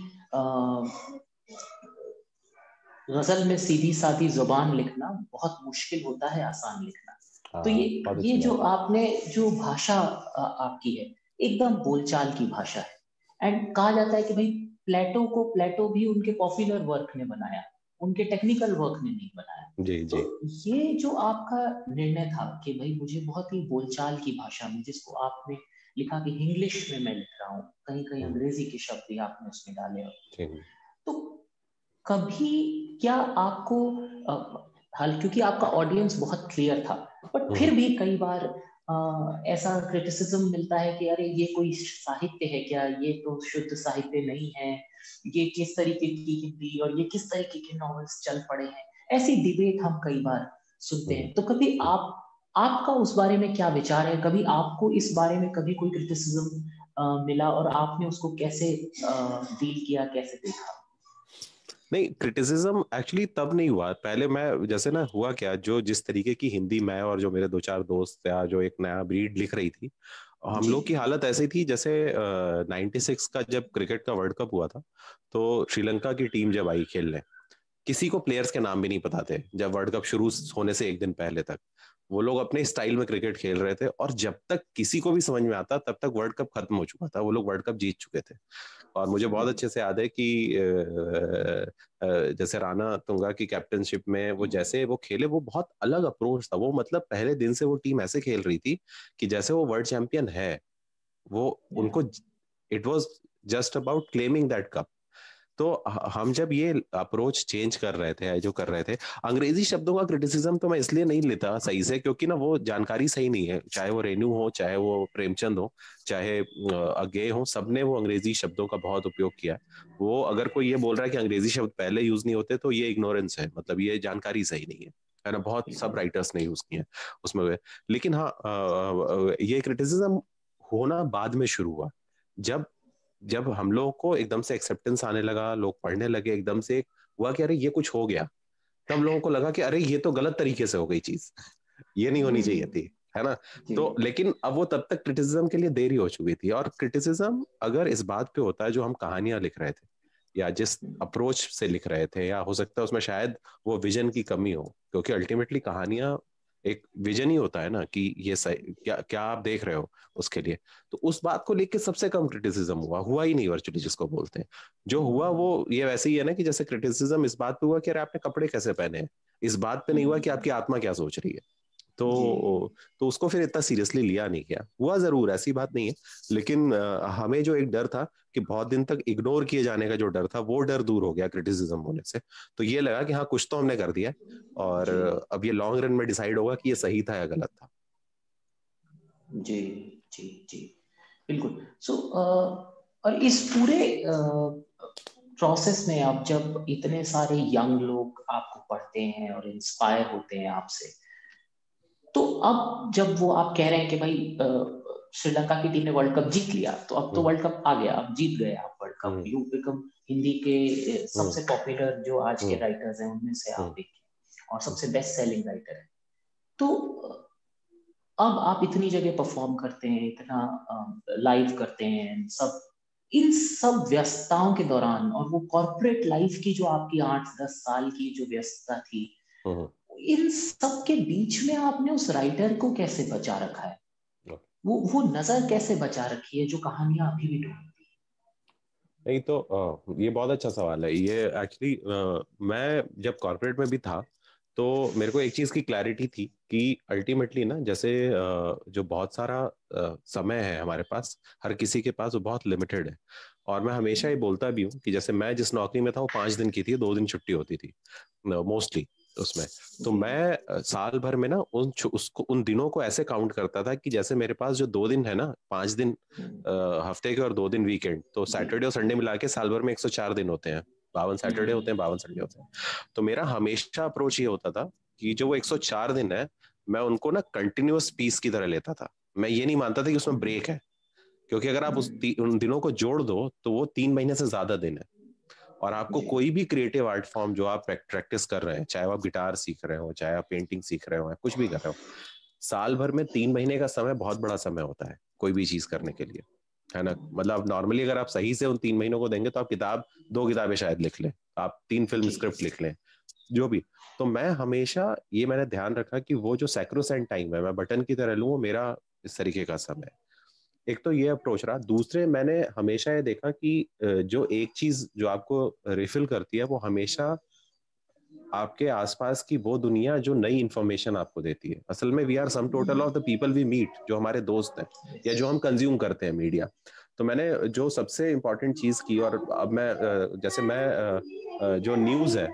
गजल में सीधी सादी जुबान लिखना बहुत मुश्किल होता है आसान लिखना। तो हाँ, बहुत ये अच्छी जो बात है। आपने जो भाषा आपकी है एकदम बोलचाल की भाषा है। एंड कहा जाता है कि भाई प्लेटो भी उनके पॉपुलर वर्क ने बनाया, उनके टेक्निकल वर्क ने नहीं बनाया। जी तो जी। ये जो आपका निर्णय था कि भाई मुझे बहुत ही बोलचाल की भाषा में, जिसको आपने लिखा कि इंग्लिश में मैं लिख रहा हूँ, कहीं कहीं हम्म। अंग्रेजी के शब्द भी आपने उसमें डाले हो, जी। तो कभी क्या आपको हाल क्योंकि आपका ऑडियंस बहुत क्लियर था, बट हम्म। फिर भी कई बार ऐसा क्रिटिसिज्म मिलता है कि अरे ये कोई साहित्य है क्या, ये तो शुद्ध साहित्य नहीं है, ये किस तरीके की हिंदी और ये किस तरीके के नॉवेल्स चल पड़े हैं। ऐसी डिबेट हम कई बार सुनते हम्म। हैं। तो कभी आपका उस बारे में क्या विचार है, कभी आपको इस बारे में कभी कोई क्रिटिसिज्म मिला और आपने उसको कैसे डील किया, कैसे देखा? नहीं, क्रिटिसिज्म एक्चुअली तब नहीं हुआ। पहले मैं जैसे ना हुआ क्या, जो जिस तरीके की हिंदी मैं और जो मेरे दो चार दोस्त या जो एक नया ब्रीड लिख रही थी, हम जी लोग की हालत ऐसी थी जैसे 96 का जब क्रिकेट का वर्ल्ड कप हुआ था, तो श्रीलंका की टीम जब आई खेलने, किसी को प्लेयर्स के नाम भी नहीं पता थे जब वर्ल्ड कप शुरू होने से एक दिन पहले तक। वो लोग अपने स्टाइल में क्रिकेट खेल रहे थे, और जब तक किसी को भी समझ में आता तब तक वर्ल्ड कप खत्म हो चुका था, वो लोग वर्ल्ड कप जीत चुके थे। और मुझे बहुत अच्छे से याद है कि जैसे राणा तुंगा की कैप्टनशिप में वो जैसे वो खेले, वो बहुत अलग अप्रोच था। वो मतलब पहले दिन से वो टीम ऐसे खेल रही थी कि जैसे वो वर्ल्ड चैंपियन है। वो उनको, it was just about claiming that cup. तो हम जब ये अप्रोच चेंज कर रहे थे, जो कर रहे थे, अंग्रेजी शब्दों का क्रिटिसिज्म तो मैं इसलिए नहीं लेता सही से, क्योंकि ना वो जानकारी सही नहीं है। चाहे वो रेनू हो, चाहे वो प्रेमचंद हो, चाहे अगे हो, सबने वो अंग्रेजी शब्दों का बहुत उपयोग किया। वो अगर कोई ये बोल रहा है कि अंग्रेजी शब्द पहले यूज नहीं होते, तो ये इग्नोरेंस है, मतलब ये जानकारी सही नहीं है ना। बहुत सब राइटर्स ने यूज किए हैं उसमें लेकिन हाँ, ये क्रिटिसिज्म होना बाद में शुरू हुआ, जब जब हम लोगों को एकदम से एक्सेप्टेंस आने लगा, लोग पढ़ने लगे, एकदम से हुआ कि अरे ये कुछ हो गया। तब लोगों को लगा कि अरे ये तो गलत तरीके से हो गई चीज, ये नहीं होनी चाहिए थी, है ना। तो लेकिन अब वो तब तक क्रिटिसिज्म के लिए देरी हो चुकी थी। और क्रिटिसिज्म अगर इस बात पे होता है, जो हम कहानियां लिख रहे थे या जिस अप्रोच से लिख रहे थे, या हो सकता है उसमें शायद वो विजन की कमी हो, क्योंकि अल्टीमेटली कहानियां एक विजन ही होता है ना, कि ये सही क्या क्या आप देख रहे हो उसके लिए। तो उस बात को लेके सबसे कम क्रिटिसिज्म हुआ ही नहीं वर्चुअली, जिसको बोलते हैं। जो हुआ वो ये वैसे ही है ना, कि जैसे क्रिटिसिज्म इस बात पे हुआ कि अरे आपने कपड़े कैसे पहने हैं, इस बात पे नहीं हुआ कि आपकी आत्मा क्या सोच रही है। तो उसको फिर इतना सीरियसली लिया नहीं गया। हुआ जरूर, ऐसी बात नहीं है, लेकिन हमें जो एक डर था कि बहुत दिन तक इग्नोर किए जाने का जो डर था, वो डर दूर हो गया क्रिटिसिज्म होने से। तो ये लगा कि हाँ, कुछ तो हमने कर दिया है, और अब ये लॉन्ग रन में डिसाइड होगा कि ये सही था या गलत था। जी जी जी, बिल्कुल। और इस पूरे प्रोसेस में आप जब इतने सारे यंग लोग आपको पढ़ते हैं और इंस्पायर होते हैं आपसे, तो अब जब वो आप कह रहे हैं कि भाई श्रीलंका की टीम ने वर्ल्ड कप जीत लिया, तो अब तो वर्ल्ड कप आ गया, अब जीत गए आप world cup, you become Hindi के सबसे पॉपुलर जो आज के राइटर्स हैं उनमें से आप एक और सबसे बेस्ट सेलिंग राइटर है। तो अब आप इतनी जगह परफॉर्म करते हैं, इतना लाइव करते हैं, सब इन सब व्यस्तताओं के दौरान, और वो कॉर्पोरेट लाइफ की जो आपकी 8-10 साल की जो व्यस्तता थी, इन सब के बीच में आपने उस राइटर को कैसे बचा रखा है? वो नजर कैसे बचा रखी है जो कहानियां अभी भी ढूंढती है? नहीं तो ये बहुत अच्छा सवाल है। ये एक्चुअली मैं जब कॉर्पोरेट में भी था, तो मेरे को एक चीज की क्लैरिटी थी कि अल्टीमेटली ना, जैसे जो बहुत सारा समय है हमारे पास, हर किसी के पास, वो बहुत लिमिटेड है। और मैं हमेशा ये बोलता भी हूँ कि जैसे मैं जिस नौकरी में था वो 5 दिन की थी, 2 दिन छुट्टी होती थी मोस्टली उसमें। तो मैं साल भर में ना उन दिनों को ऐसे काउंट करता था कि जैसे मेरे पास जो 2 दिन है ना, 5 दिन हफ्ते के और 2 दिन वीकेंड, तो सैटरडे और संडे मिला के साल भर में 104 दिन होते हैं। 52 सैटरडे होते हैं, 52 संडे होते हैं। तो मेरा हमेशा अप्रोच ये होता था कि जो वो 104 दिन है, मैं उनको ना कंटिन्यूअस पीस की तरह लेता था। मैं ये नहीं मानता था कि उसमें ब्रेक है, क्योंकि अगर आप उन दिनों को जोड़ दो तो वो 3 महीने से ज्यादा दिन है। और आपको कोई भी क्रिएटिव आर्ट फॉर्म जो आप प्रैक्टिस कर रहे हैं, चाहे आप गिटार सीख रहे हो, चाहे आप पेंटिंग सीख रहे हो, या कुछ भी कर रहे हो, साल भर में 3 महीने का समय बहुत बड़ा समय होता है कोई भी चीज करने के लिए, है ना। मतलब नॉर्मली अगर आप सही से उन 3 महीनों को देंगे, तो आप 2 किताबें शायद लिख लें, आप 3 फिल्म स्क्रिप्ट लिख लें, जो भी। तो मैं हमेशा ये मैंने ध्यान रखा कि वो जो सैक्रोसेंट टाइम है, मैं बटन की तरह लूं, वो मेरा इस तरीके का समय है। एक तो ये अप्रोच रहा। दूसरे, मैंने हमेशा ये देखा कि जो एक चीज जो आपको रिफिल करती है, वो हमेशा आपके आसपास की वो दुनिया जो नई इंफॉर्मेशन आपको देती है। असल में we are sum total of the people we meet, जो हमारे दोस्त हैं या जो हम कंज्यूम करते हैं मीडिया। तो मैंने जो सबसे इम्पोर्टेंट चीज की, और अब मैं जैसे मैं जो न्यूज है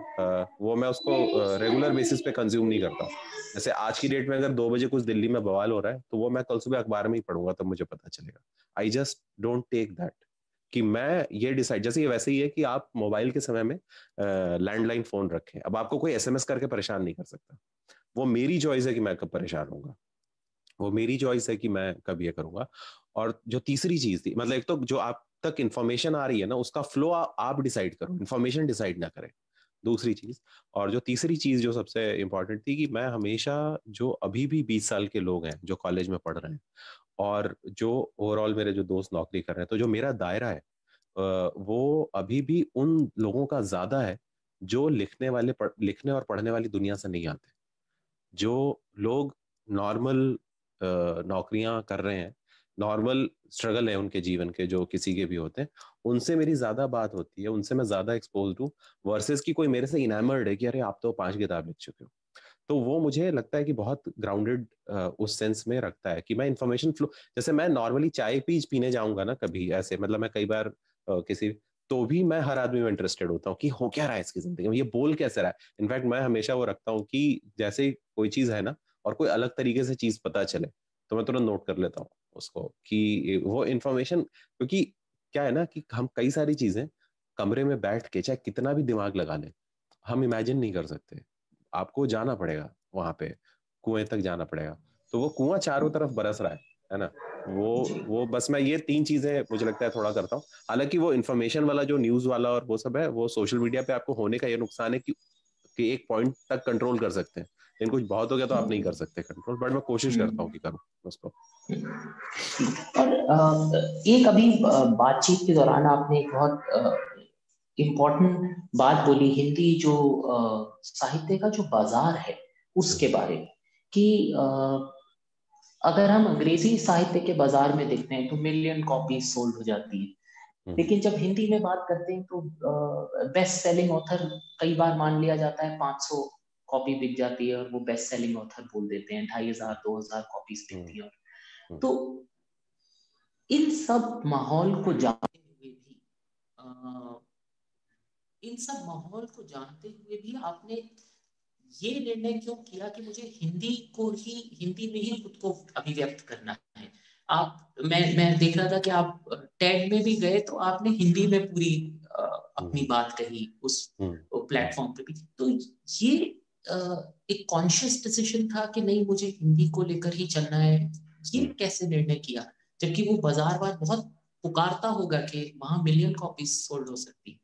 वो मैं उसको रेगुलर बेसिस पे कंज्यूम नहीं करता। जैसे आज की डेट में अगर 2 बजे कुछ दिल्ली में बवाल हो रहा है, तो वो मैं कल सुबह अखबार में ही पढ़ूंगा, तब मुझे पता चलेगा। I just don't take that कि मैं ये डिसाइड, जैसे ये वैसे ही है कि आप मोबाइल के समय में लैंडलाइन फोन रखें। अब आपको कोई एसएमएस करके परेशान नहीं कर सकता। वो मेरी चॉइस है कि मैं कब परेशान होऊंगा, वो मेरी चॉइस है कि मैं कब ये करूंगा। और जो तीसरी चीज थी, मतलब एक तो जो आप तक इन्फॉर्मेशन आ रही है ना, उसका फ्लो आप डिसाइड करो, इन्फॉर्मेशन डिसाइड ना करें। दूसरी चीज, और जो तीसरी चीज जो सबसे इंपॉर्टेंट थी, कि मैं हमेशा, जो अभी भी 20 साल के लोग हैं जो कॉलेज में पढ़ रहे हैं, और जो ओवरऑल मेरे जो दोस्त नौकरी कर रहे हैं, तो जो मेरा दायरा है वो अभी भी उन लोगों का ज्यादा है जो लिखने और पढ़ने वाली दुनिया से नहीं आते। जो लोग नॉर्मल नौकरियां कर रहे हैं, नॉर्मल स्ट्रगल है उनके जीवन के, जो किसी के भी होते हैं, उनसे मेरी ज्यादा बात होती है, उनसे मैं ज्यादा एक्सपोज हूँ, वर्सेस कि कोई मेरे से इनामर्ड है कि अरे आप तो 5 किताब लिख चुके हो। तो वो मुझे लगता है कि बहुत ग्राउंडेड उस सेंस में रखता है कि मैं इन्फॉर्मेशन फ्लो, जैसे मैं नॉर्मली चाय पीने जाऊंगा ना कभी ऐसे, मतलब मैं कई बार किसी, तो भी मैं हर आदमी में इंटरेस्टेड होता हूँ कि हो क्या रहा है इसकी जिंदगी में, ये बोल कैसे रहा है। इनफैक्ट मैं हमेशा वो रखता हूँ कि जैसे ही कोई चीज है ना और कोई अलग तरीके से चीज पता चले, तो मैं तुरंत नोट कर लेता हूँ उसको, कि वो इन्फॉर्मेशन, क्योंकि क्या है ना कि हम कई सारी चीजें कमरे में बैठ के चाहे कितना भी दिमाग लगा लें, हम इमेजिन नहीं कर सकते। आपको जाना पड़ेगा वहां पे, कुएं तक जाना पड़ेगा, तो वो कुआं चारों तरफ बरस रहा है ना। वो बस मैं ये 3 चीजें मुझे लगता है थोड़ा करता हूँ। हालांकि वो इन्फॉर्मेशन वाला जो न्यूज वाला और वो सब है, वो सोशल मीडिया पे आपको होने का ये नुकसान है कि एक पॉइंट तक कंट्रोल कर सकते हैं, लेकिन कुछ बहुत हो गया तो आप नहीं कर सकते कंट्रोल, बट मैं कोशिश करता हूँ कि करूँ उसको। और एक अभी बातचीत के दौरान आपने एक बहुत इम्पोर्टेंट बात बोली, हिंदी जो साहित्य का जो बाजार है उसके बारे में, कि अगर हम अंग्रेजी साहित्य के बाजार में देखते हैं तो मिलियन कॉपीज सोल्ड हो जाती है, लेकिन जब हिंदी में बात करते हैं तो बेस्ट सेलिंग ऑथर कई बार मान लिया जाता है, 500 कॉपी बिक जाती है और वो बेस्ट सेलिंग ऑथर बोल देते हैं, 2500 2000 कॉपीज बिकती है। तो इन सब माहौल को जानते हुए भी इन सब माहौल को जानते हुए भी आपने ये निर्णय क्यों किया कि मुझे हिंदी में ही खुद को अभिव्यक्त करना है? मैं देख रहा था कि आप टेड में भी गए तो आपने हिंदी में पूरी अपनी बात कही उस प्लेटफॉर्म पे भी। तो ये एक कॉन्शियस डिसीजन था कि नहीं मुझे हिंदी को लेकर ही चलना है, ये कैसे निर्णय किया, जबकि वो बाजारवाद बहुत पुकारता होगा कि वहां मिलियन कॉपीज सोल्ड हो सकती?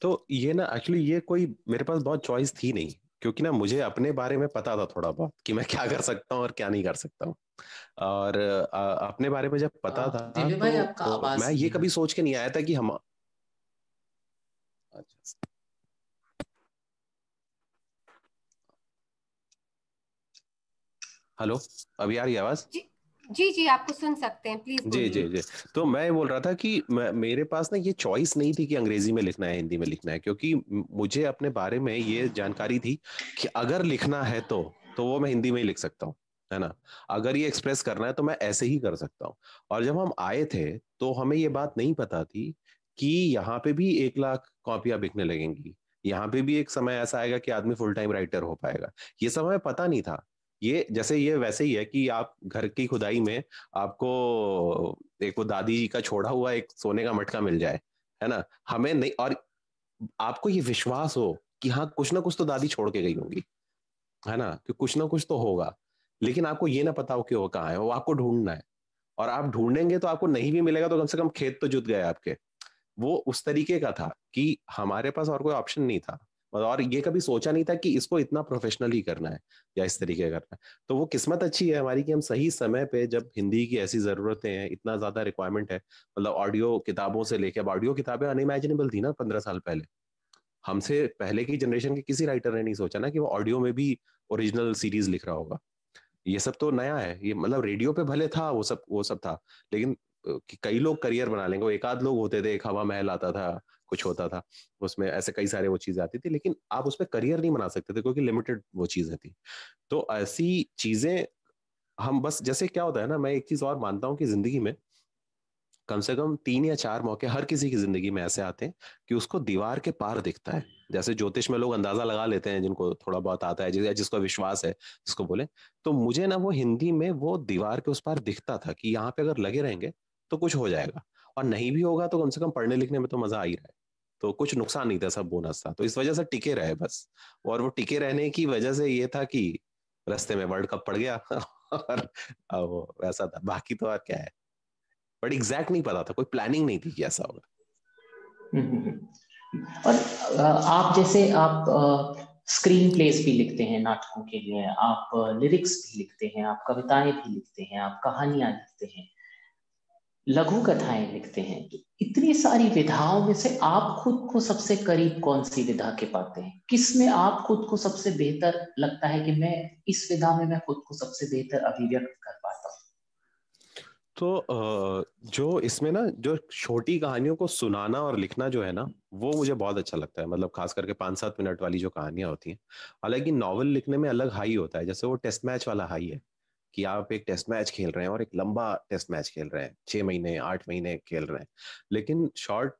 तो ये ना एक्चुअली ये कोई मेरे पास बहुत चॉइस थी नहीं, क्योंकि ना मुझे अपने बारे में पता था थोड़ा बहुत कि मैं क्या कर सकता हूँ और क्या नहीं कर सकता हूँ। और अपने बारे में जब पता था दिव्य भाई, आपका तो आवाज मैं ये नहीं कभी सोच के नहीं आया था कि हम, अच्छा, हेलो, अभी आ रही है आवाज? जी जी जी, आपको सुन सकते हैं, प्लीज जी जी बोलिए। जी। तो मैं बोल रहा था कि मेरे पास ना ये चॉइस नहीं थी कि अंग्रेजी में लिखना है हिंदी में लिखना है, क्योंकि मुझे अपने बारे में ये जानकारी थी कि अगर लिखना है तो वो मैं हिंदी में ही लिख सकता हूँ, है ना। अगर ये एक्सप्रेस करना है तो मैं ऐसे ही कर सकता हूँ। और जब हम आए थे तो हमें ये बात नहीं पता थी कि यहाँ पे भी 1 लाख कॉपियां बिकने लगेंगी, यहाँ पे भी एक समय ऐसा आएगा कि आदमी फुल टाइम राइटर हो पाएगा। ये सब हमें पता नहीं था। ये जैसे ये वैसे ही है कि आप घर की खुदाई में आपको एक वो दादी जी का छोड़ा हुआ एक सोने का मटका मिल जाए, है ना, हमें नहीं, और आपको ये विश्वास हो कि हाँ कुछ ना कुछ तो दादी छोड़ के गई होंगी, है ना, कि कुछ ना कुछ तो होगा, लेकिन आपको ये ना पता हो कि वो कहाँ है, वो आपको ढूंढना है। और आप ढूंढेंगे तो आपको नहीं भी मिलेगा तो कम से कम खेत तो जुत गए आपके। वो उस तरीके का था कि हमारे पास और कोई ऑप्शन नहीं था। और ये कभी सोचा नहीं था कि इसको इतना प्रोफेशनली करना है या इस तरीके करना है। तो वो किस्मत अच्छी है हमारी कि हम सही समय पे, जब हिंदी की ऐसी जरूरतें हैं, इतना ज्यादा रिक्वायरमेंट है, मतलब ऑडियो किताबों से लेके, अब ऑडियो किताबें अनइमेजिनेबल थी ना 15 साल पहले। हमसे पहले की जनरेशन के किसी राइटर ने नहीं सोचा ना कि वो ऑडियो में भी ओरिजिनल सीरीज लिख रहा होगा। ये सब तो नया है, ये मतलब रेडियो पे भले था वो सब था, लेकिन कि कई लोग करियर बना लेंगे, वो एक आध लोग होते थे, एक हवा महल आता था, कुछ होता था उसमें, ऐसे कई सारे वो चीजें आती थी, लेकिन आप उसमें करियर नहीं बना सकते थे क्योंकि लिमिटेड वो चीजें थी। तो ऐसी चीजें हम बस, जैसे क्या होता है ना, मैं एक चीज और मानता हूँ कि जिंदगी में कम से कम 3 या 4 मौके हर किसी की जिंदगी में ऐसे आते हैं कि उसको दीवार के पार दिखता है। जैसे ज्योतिष में लोग अंदाजा लगा लेते हैं, जिनको थोड़ा बहुत आता है, जिसको विश्वास है, जिसको बोले। तो मुझे ना वो हिंदी में वो दीवार के उस पार दिखता था कि यहाँ पे अगर लगे रहेंगे तो कुछ हो जाएगा, और नहीं भी होगा तो कम से कम पढ़ने लिखने में तो मजा आ ही रहा है, तो कुछ नुकसान नहीं था, सब बोनस था, तो इस वजह से टिके रहे बस। और वो टिके रहने की वजह से ये था कि रास्ते में वर्ल्ड कप पड़ गया और वो वैसा था, बाकी तो और क्या है। बट एग्जैक्ट नहीं पता था, कोई प्लानिंग नहीं थी कि ऐसा होगा। और आप जैसे आप स्क्रीन प्लेस भी लिखते हैं नाटकों के लिए, आप लिरिक्स भी लिखते हैं, आप कविताएं भी लिखते हैं, आप कहानियां लिखते हैं, लघु कथाएं लिखते हैं, तो इतनी सारी विधाओं में से आप खुद को सबसे करीब कौन सी विधा के पाते हैं? किस में आप खुद को सबसे बेहतर लगता है कि मैं इस विधा में मैं खुद को सबसे बेहतर अभिव्यक्त कर पाता हूँ? तो जो इसमें ना जो छोटी कहानियों को सुनाना और लिखना जो है ना, वो मुझे बहुत अच्छा लगता है। मतलब खास करके 5-7 मिनट वाली जो कहानियां होती हैं। हालांकि नॉवल लिखने में अलग हाई होता है, जैसे वो टेस्ट मैच वाला हाई है कि आप एक टेस्ट मैच खेल रहे हैं और एक लंबा टेस्ट मैच खेल रहे हैं, 6 महीने 8 महीने खेल रहे हैं। लेकिन शॉर्ट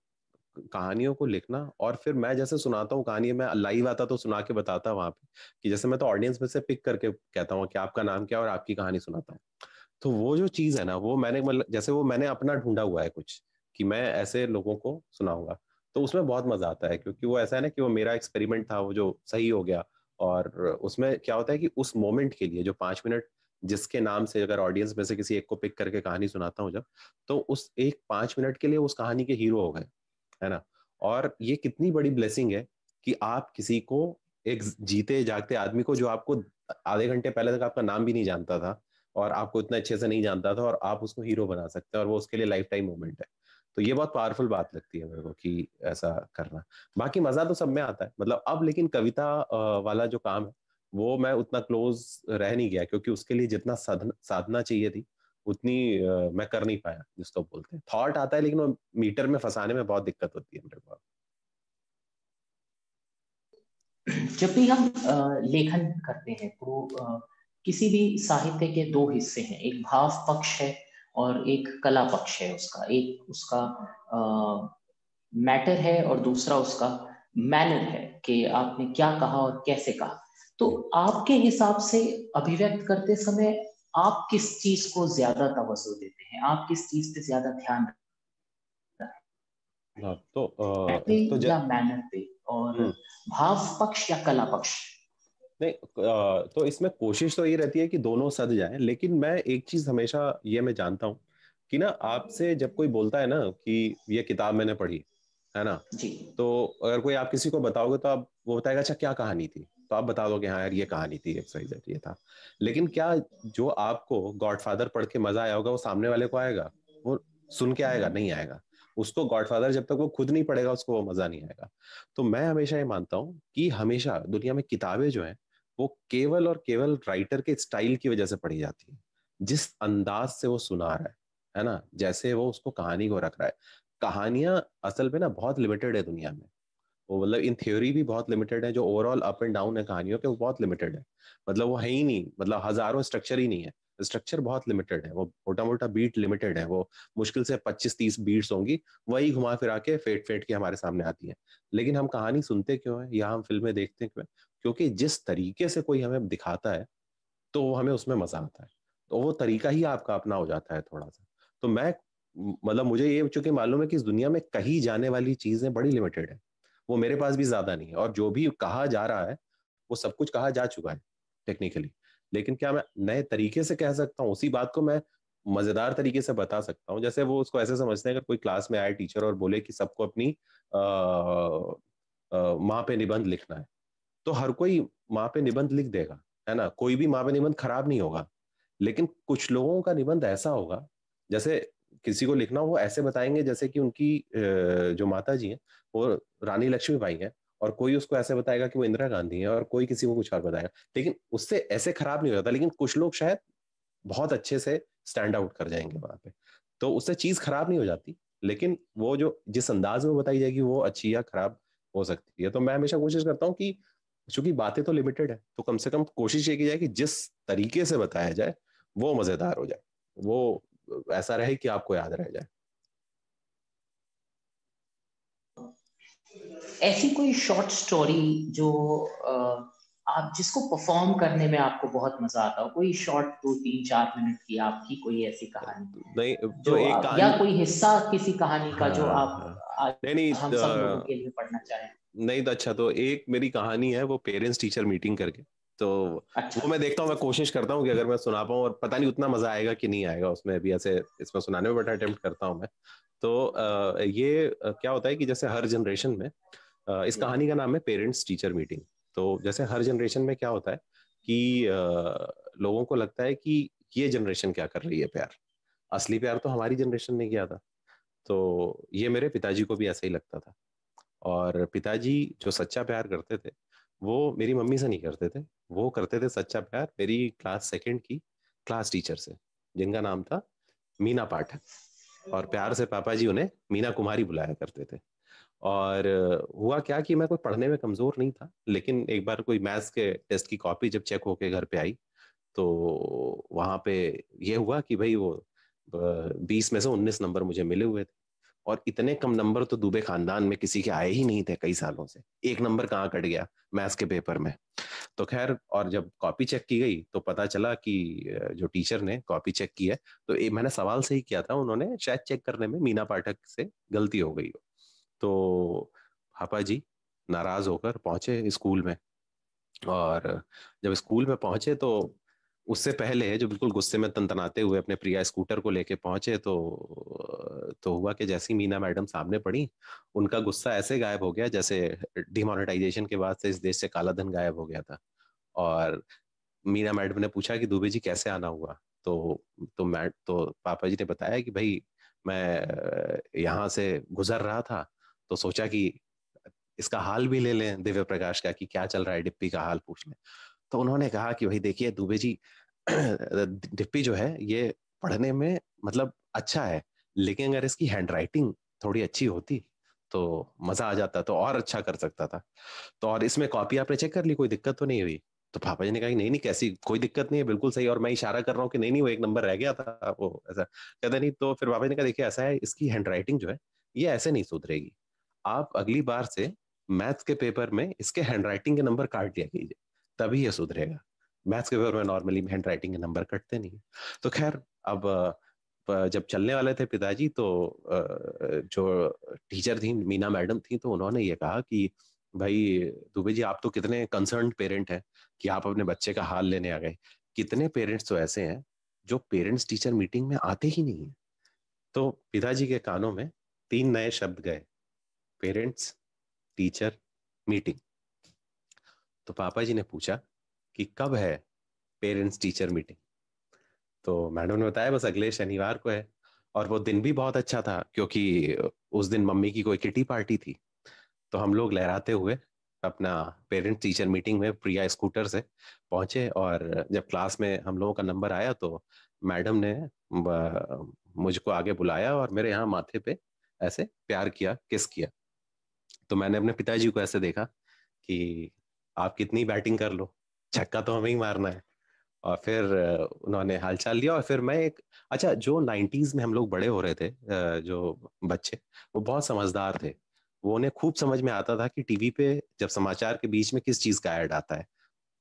कहानियों को लिखना, और फिर मैं जैसे सुनाता हूँ कहानी, मैं लाइव आता तो सुना के बताता वहां पे कि जैसे मैं तो ऑडियंस में से पिक करके कहता हूँ कि आपका नाम क्या और आपकी कहानी सुनाता हूँ। तो वो जो चीज है ना, वो मैंने मतलब जैसे वो मैंने अपना ढूंढा हुआ है कुछ कि मैं ऐसे लोगों को सुनाऊंगा। तो उसमें बहुत मजा आता है, क्योंकि वो ऐसा है ना कि वो मेरा एक्सपेरिमेंट था, वो जो सही हो गया। और उसमें क्या होता है कि उस मोमेंट के लिए जो 5 मिनट जिसके नाम से अगर ऑडियंस में से किसी एक को पिक करके कहानी सुनाता हूँ जब, तो उस एक 5 मिनट के लिए उस कहानी के हीरो हो गए, है ना। और ये कितनी बड़ी ब्लेसिंग है कि आप किसी को, एक जीते जागते आदमी को जो आपको आधे घंटे पहले तक आपका नाम भी नहीं जानता था और आपको इतना अच्छे से नहीं जानता था, और आप उसको हीरो बना सकते हैं, और वो उसके लिए लाइफ टाइम मोमेंट है। तो ये बहुत पावरफुल बात लगती है मेरे को कि ऐसा करना। बाकी मजा तो सब में आता है, मतलब अब लेकिन कविता वाला जो काम है वो मैं उतना क्लोज रह नहीं गया, क्योंकि उसके लिए जितना साधना चाहिए थी उतनी मैं कर नहीं पाया। जिसको बोलते हैं थॉट आता है, लेकिन वो मीटर में फंसाने में बहुत दिक्कत होती है मेरे को। जब भी हम लेखन करते हैं तो किसी भी साहित्य के दो हिस्से हैं, एक भाव पक्ष है और एक कला पक्ष है। उसका एक उसका मैटर है और दूसरा उसका मैनर है कि आपने क्या कहा और कैसे कहा। तो आपके हिसाब से अभिव्यक्त करते समय आप किस चीज को ज्यादा तवज्जो देते हैं? आप किस चीज पे ज्यादा ध्यान हाँ पे तो या मैनर पे, और भाव पक्ष या कला पक्ष? नहीं, तो इसमें कोशिश तो ये रहती है कि दोनों सज जाएं, लेकिन मैं एक चीज हमेशा ये मैं जानता हूँ कि ना, आपसे जब कोई बोलता है ना कि ये किताब मैंने पढ़ी, है ना, जी। तो अगर कोई आप किसी को बताओगे तो आप वो बताएगा अच्छा क्या कहानी थी, तो आप बता दोगे हाँ यार ये कहानी थी XYZ ये था। लेकिन क्या जो आपको गॉडफादर पढ़ के मजा आया होगा वो सामने वाले को आएगा? वो सुन के आएगा? नहीं आएगा। उसको गॉडफादर जब तक वो खुद नहीं पढ़ेगा उसको वो मजा नहीं आएगा। तो मैं हमेशा ये मानता हूँ कि हमेशा दुनिया में किताबें जो हैं वो केवल और केवल राइटर के स्टाइल की वजह से पढ़ी जाती है, जिस अंदाज से वो सुना रहा है ना, जैसे वो उसको कहानी को रख रहा है। कहानियां असल में ना बहुत लिमिटेड है दुनिया में। वो मतलब इन थ्योरी भी बहुत लिमिटेड है, जो ओवरऑल अप एंड डाउन है कहानियों के वो बहुत लिमिटेड है। मतलब वो है ही नहीं, मतलब हजारों स्ट्रक्चर ही नहीं है। स्ट्रक्चर बहुत लिमिटेड है, वो मोटा मोटा बीट लिमिटेड है, वो मुश्किल से 25-30 बीट्स होंगी, वही घुमा फिरा के फेट फेट के हमारे सामने आती है। लेकिन हम कहानी सुनते क्यों है या हम फिल्में देखते क्यों है? क्योंकि जिस तरीके से कोई हमें दिखाता है तो वो हमें उसमें मजा आता है, तो वो तरीका ही आपका अपना हो जाता है थोड़ा सा। तो मैं मतलब मुझे ये चूंकि मालूम है कि इस दुनिया में कही जाने वाली चीजें बड़ी लिमिटेड है, वो मेरे पास भी ज्यादा नहीं है, और जो भी कहा जा रहा है वो सब कुछ कहा जा चुका है टेक्निकली। लेकिन क्या मैं नए तरीके से कह सकता हूँ? उसी बात को मैं मजेदार तरीके से बता सकता हूँ। जैसे वो उसको ऐसे समझते हैं, अगर कोई क्लास में आए टीचर और बोले कि सबको अपनी माँ पे निबंध लिखना है, तो हर कोई माँ पे निबंध लिख देगा, है ना, कोई भी माँ पे निबंध खराब नहीं होगा। लेकिन कुछ लोगों का निबंध ऐसा होगा, जैसे किसी को लिखना वो ऐसे बताएंगे जैसे कि उनकी जो माता जी हैं वो रानी लक्ष्मीबाई हैं, और कोई उसको ऐसे बताएगा कि वो इंदिरा गांधी है, और कोई किसी को कुछ और बताएगा। लेकिन उससे ऐसे खराब नहीं हो जाता, लेकिन कुछ लोग शायद बहुत अच्छे से स्टैंड आउट कर जाएंगे वहां पे, तो उससे चीज खराब नहीं हो जाती। लेकिन वो जो जिस अंदाज में वो बताई जाएगी वो अच्छी या खराब हो सकती है। तो मैं हमेशा कोशिश करता हूँ कि चूंकि बातें तो लिमिटेड है, तो कम से कम कोशिश ये की जाए कि जिस तरीके से बताया जाए वो मजेदार हो जाए, वो ऐसा रहे कि आपको याद रह जाए। ऐसी कोई शॉर्ट स्टोरी जो आप जिसको परफॉर्म करने में आपको बहुत मजा आता हो, कोई शॉर्ट 2-3-4 मिनट की आपकी कोई ऐसी कहानी नहीं तो जो एक आप, या कहानी, कोई हिस्सा किसी कहानी का जो हाँ आप हाँ, आज नहीं नहीं हम सब लोगों के लिए पढ़ना चाहें? नहीं तो अच्छा, तो एक मेरी कहानी है वो पेरेंट्स टीचर मीटिंग करके। तो अच्छा। वो मैं देखता हूँ, मैं कोशिश करता हूँ कि अगर मैं सुना पाऊँ, और पता नहीं उतना मजा आएगा कि नहीं आएगा उसमें, अभी ऐसे इसमें सुनाने में बड़ा अटेम्प्ट करता हूँ मैं। तो ये क्या होता है कि जैसे हर जनरेशन में इस कहानी का नाम है पेरेंट्स टीचर मीटिंग। तो जैसे हर जनरेशन में क्या होता है कि लोगों को लगता है कि ये जनरेशन क्या कर रही है प्यार, असली प्यार तो हमारी जनरेशन ने किया था। तो ये मेरे पिताजी को भी ऐसा ही लगता था। और पिताजी जो सच्चा प्यार करते थे वो मेरी मम्मी से नहीं करते थे, वो करते थे सच्चा प्यार मेरी क्लास सेकंड की क्लास टीचर से, जिनका नाम था मीना पाठक। और प्यार से पापा जी उन्हें मीना कुमारी बुलाया करते थे। और हुआ क्या कि मैं कोई पढ़ने में कमजोर नहीं था, लेकिन एक बार कोई मैथ्स के टेस्ट की कॉपी जब चेक होके घर पे आई, तो वहां पे ये हुआ कि भाई वो 20 में से 19 नंबर मुझे मिले हुए थे। और इतने कम नंबर तो दुबे खानदान में किसी के आए ही नहीं थे कई सालों से, एक नंबर कहाँ कट गया मैथ्स के पेपर में। तो खैर, और जब कॉपी चेक की गई तो पता चला कि जो टीचर ने कॉपी चेक की है, तो मैंने सवाल सही किया था, उन्होंने शायद चेक करने में मीना पाठक से गलती हो गई हो। तो पापा जी नाराज होकर पहुंचे स्कूल में। और जब स्कूल में पहुंचे तो उससे पहले जो बिल्कुल गुस्से में तनतनाते हुए अपने प्रिया स्कूटर को लेके पहुंचे, तो हुआ कि जैसी मीना मैडम सामने पड़ी, उनका गुस्सा ऐसे गायब हो गया जैसे डिमोनेटाइजेशन के बाद से इस देश से काला धन गायब हो गया था। और मीना मैडम ने पूछा कि दुबे जी कैसे आना हुआ। तो पापा जी ने बताया कि भाई मैं यहाँ से गुजर रहा था, तो सोचा कि इसका हाल भी ले लें दिव्य प्रकाश का, कि क्या चल रहा है, डिप्पी का हाल पूछ लें। तो उन्होंने कहा कि भाई देखिए दुबे जी, डिप्पी जो है ये पढ़ने में मतलब अच्छा है, लेकिन अगर इसकी हैंडराइटिंग थोड़ी अच्छी होती तो मजा आ जाता, तो और अच्छा कर सकता था। तो और इसमें कॉपी आपने चेक कर ली, कोई दिक्कत तो नहीं हुई? तो पापा जी ने कहा कि नहीं नहीं, कैसी कोई दिक्कत नहीं है, बिल्कुल सही। और मैं इशारा कर रहा हूँ कि नहीं नहीं, वो एक नंबर रह गया था वो, ऐसा कहते नहीं। तो फिर पापा जी ने कहा देखिए ऐसा है, इसकी हैंडराइटिंग जो है ये ऐसे नहीं सुधरेगी, आप अगली बार से मैथ्स के पेपर में इसके हैंडराइटिंग के नंबर काट दिया कीजिए, तभी ये सुधरेगा। मैथ्स के पेपर में नॉर्मली हैंडराइटिंग के नंबर कटते नहीं। तो खैर, अब जब चलने वाले थे पिताजी, तो जो टीचर थी मीना मैडम थी, तो उन्होंने ये कहा कि भाई दुबे जी, आप तो कितने कंसर्न पेरेंट हैं कि आप अपने बच्चे का हाल लेने आ गए। कितने पेरेंट्स तो ऐसे हैं जो पेरेंट्स टीचर मीटिंग में आते ही नहीं है। तो पिताजी के कानों में 3 नए शब्द गए, पेरेंट्स टीचर मीटिंग। तो पापा जी ने पूछा कि कब है पेरेंट्स टीचर मीटिंग? तो मैडम ने बताया बस अगले शनिवार को है। और वो दिन भी बहुत अच्छा था, क्योंकि उस दिन मम्मी की कोई किटी पार्टी थी। तो हम लोग लहराते हुए अपना पेरेंट टीचर मीटिंग में प्रिया स्कूटर से पहुंचे। और जब क्लास में हम लोगों का नंबर आया तो मैडम ने मुझको आगे बुलाया और मेरे यहाँ माथे पे ऐसे प्यार किया, किस किया। तो मैंने अपने पिताजी को ऐसे देखा कि आप कितनी बैटिंग कर लो, छक्का तो हमें ही मारना है। और फिर उन्होंने हालचाल लिया। और फिर मैं एक, अच्छा, जो 90s में हम लोग बड़े हो रहे थे, जो बच्चे, वो बहुत समझदार थे। वो उन्हें खूब समझ में आता था कि टीवी पे जब समाचार के बीच में किस चीज का ऐड आता है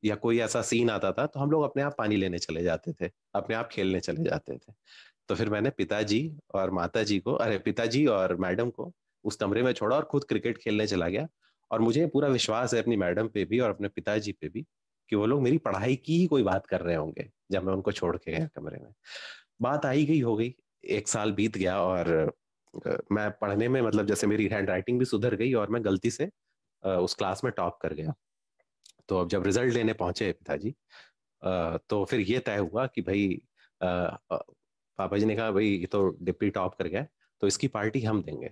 या कोई ऐसा सीन आता था, तो हम लोग अपने आप पानी लेने चले जाते थे, अपने आप खेलने चले जाते थे। तो फिर मैंने पिताजी और माता जी को, अरे पिताजी और मैडम को उस कमरे में छोड़ा और खुद क्रिकेट खेलने चला गया। और मुझे पूरा विश्वास है अपनी मैडम पे भी और अपने पिताजी पे भी कि वो लोग मेरी पढ़ाई की ही कोई बात कर रहे होंगे जब मैं उनको छोड़ के गया कमरे में। बात आई गई हो गई, 1 साल बीत गया और मैं पढ़ने में, मतलब जैसे मेरी हैंड राइटिंग भी सुधर गई और मैं गलती से उस क्लास में टॉप कर गया। तो अब जब रिजल्ट लेने पहुंचे पिताजी, तो फिर ये तय हुआ कि भाई, अ, अ, पापा जी ने कहा भाई ये तो डिप्टी टॉप कर गया, तो इसकी पार्टी हम देंगे।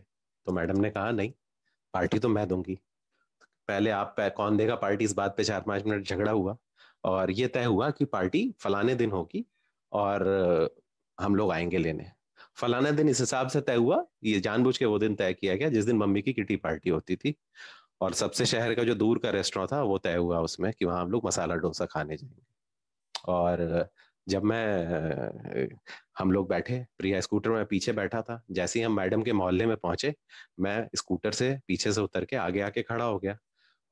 तो मैडम ने कहा नहीं, पार्टी तो मैं दूंगी। पहले आप कौन देगा पार्टी, इस बात पे 4-5 मिनट झगड़ा हुआ। और ये तय हुआ कि पार्टी फलाने दिन होगी और हम लोग आएंगे लेने। फलाना दिन इस हिसाब से तय हुआ, ये जानबूझ के वो दिन तय किया गया जिस दिन मम्मी की किटी पार्टी होती थी। और सबसे शहर का जो दूर का रेस्टोरेंट था वो तय हुआ उसमें कि वहां हम लोग मसाला डोसा खाने जाएंगे। और जब हम लोग बैठे, प्रिया स्कूटर में पीछे बैठा था, जैसे ही हम मैडम के मोहल्ले में पहुंचे, मैं स्कूटर से पीछे से उतर के आगे आके खड़ा हो गया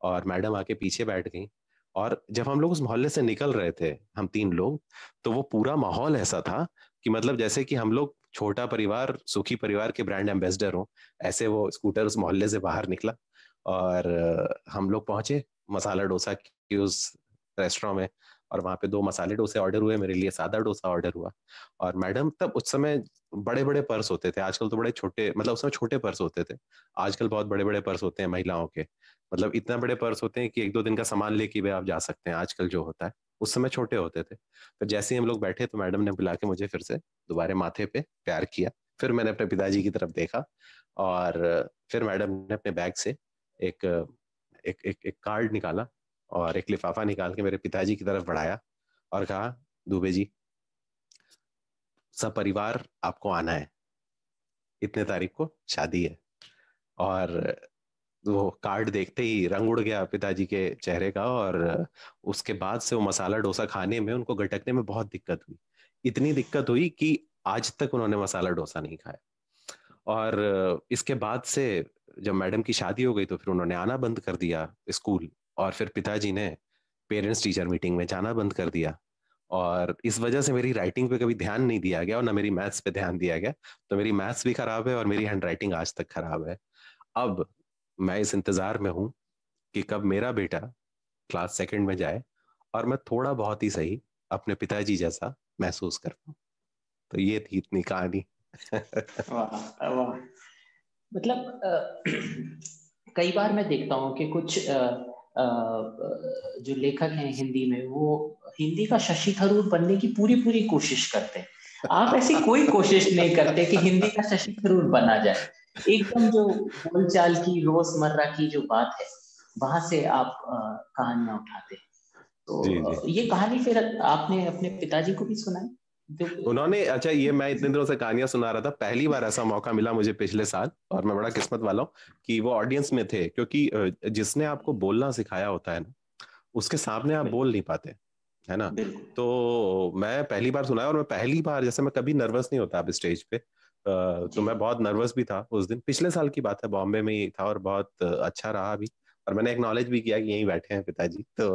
और मैडम आके पीछे बैठ गई। और जब हम लोग उस मोहल्ले से निकल रहे थे, हम 3 लोग, तो वो पूरा माहौल ऐसा था कि मतलब जैसे कि हम लोग छोटा परिवार सुखी परिवार के ब्रांड एम्बेसडर हो, ऐसे वो स्कूटर उस मोहल्ले से बाहर निकला। और हम लोग पहुंचे मसाला डोसा की उस रेस्टोरेंट में, और वहाँ पे 2 मसाले डोसे ऑर्डर हुए, मेरे लिए सादा डोसा ऑर्डर हुआ। और मैडम तब उस समय बड़े बड़े पर्स होते थे, आजकल तो बड़े छोटे, मतलब उस समय छोटे पर्स होते थे, आजकल बहुत बड़े बड़े पर्स होते हैं महिलाओं के, मतलब इतना बड़े पर्स होते हैं कि 1-2 दिन का सामान लेके भी आप जा सकते हैं आजकल जो होता है, उस समय छोटे होते थे। फिर जैसे ही हम लोग बैठे तो मैडम ने बुला के मुझे फिर से दोबारा माथे पे प्यार किया। फिर मैंने अपने पिताजी की तरफ देखा, और फिर मैडम ने अपने बैग से एक एक कार्ड निकाला और एक लिफाफा निकाल के मेरे पिताजी की तरफ बढ़ाया और कहा, दुबे जी, सब परिवार आपको आना है, इतने तारीख को शादी है। और वो कार्ड देखते ही रंग उड़ गया पिताजी के चेहरे का, और उसके बाद से वो मसाला डोसा खाने में उनको गटकने में बहुत दिक्कत हुई, इतनी दिक्कत हुई कि आज तक उन्होंने मसाला डोसा नहीं खाया। और इसके बाद से जब मैडम की शादी हो गई तो फिर उन्होंने आना बंद कर दिया स्कूल, और फिर पिताजी ने पेरेंट्स टीचर मीटिंग में जाना बंद कर दिया, और इस वजह से मेरी राइटिंग पे कभी ध्यान नहीं दिया गया और ना मेरी मैथ्स पे ध्यान दिया गया। तो मेरी मैथ्स भी खराब है और मेरी हैंड राइटिंग आज तक खराब है। अब मैं इस इंतजार में हूँ कि कब मेरा बेटा क्लास 2nd में जाए और मैं थोड़ा बहुत ही सही अपने पिताजी जैसा महसूस कर पाऊँ। तो ये थी इतनी कहानी। वाह वाह। मतलब कई बार मैं देखता हूँ कि कुछ जो लेखक हैं हिंदी में, वो हिंदी का शशि थरूर बनने की पूरी पूरी कोशिश करते हैं। आप ऐसी कोई कोशिश नहीं करते कि हिंदी का शशि थरूर बना जाए। एकदम जो बोलचाल की रोजमर्रा की जो बात है, वहां से आप कहानियां उठाते हैं। तो जी जी। ये कहानी फिर आपने अपने पिताजी को भी सुनाई? जो उन्होंने, अच्छा, ये मैं इतने दिनों से कहानियां सुना रहा था, पहली बार ऐसा मौका मिला मुझे पिछले साल, और मैं बड़ा किस्मत वाला हूँ कि वो ऑडियंस में थे, क्योंकि जिसने आपको बोलना सिखाया होता है ना, उसके सामने आप बोल नहीं पाते, है ना। बिल्कुल तो मैं पहली बार सुनाया, और मैं पहली बार, जैसे मैं कभी नर्वस नहीं होता अब स्टेज पे, तो जी। मैं बहुत नर्वस भी था उस दिन, पिछले साल की बात है, बॉम्बे में ही था, और बहुत अच्छा रहा भी। और मैंने एक्नॉलेज भी किया कि यहीं बैठे हैं पिताजी, तो